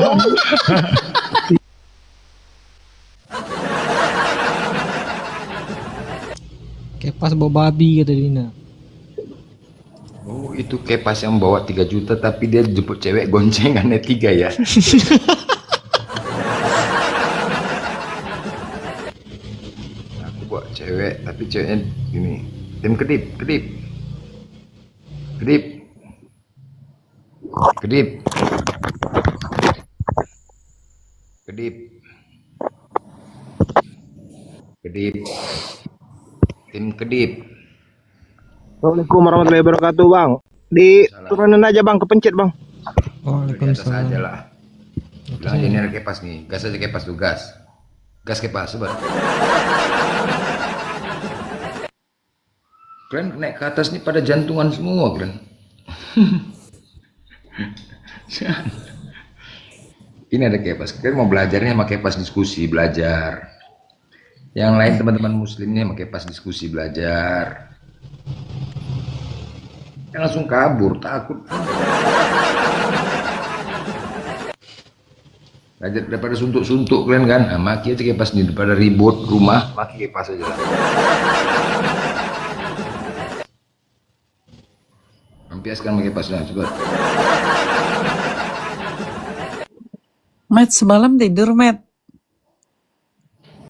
Kepas bawa babi kata Dina. Oh, itu Kepas yang bawa 3 juta tapi dia jemput cewek goncengannya 3 ya. Aku bawa cewek tapi ceweknya gini. Tim kedip, kedip. Kedip. Kedip. Kedip. Kedip. Tim kedip. Assalamualaikum warahmatullahi wabarakatuh, Bang. Di turunin aja, Bang, kepencet, Bang. Di atas aja lah. Bilang aja ini ada Kepas nih. Gas aja Kepas tuh, gas. Gas Kepas, coba. Kalian naik ke atas nih pada jantungan semua, kalian. Ini ada Kepas. Kalian mau belajarnya sama Kepas diskusi, belajar. Yang lain teman-teman muslimnya sama Kepas diskusi, belajar. Jangan langsung kabur, takut. Daripada suntuk-suntuk kalian kan, nah, maki aja Kepas nih, daripada ribut rumah, maki Kepas aja lah. Lampiaskan pakai Kepas lah, coba. Matt, semalam tidur, Matt.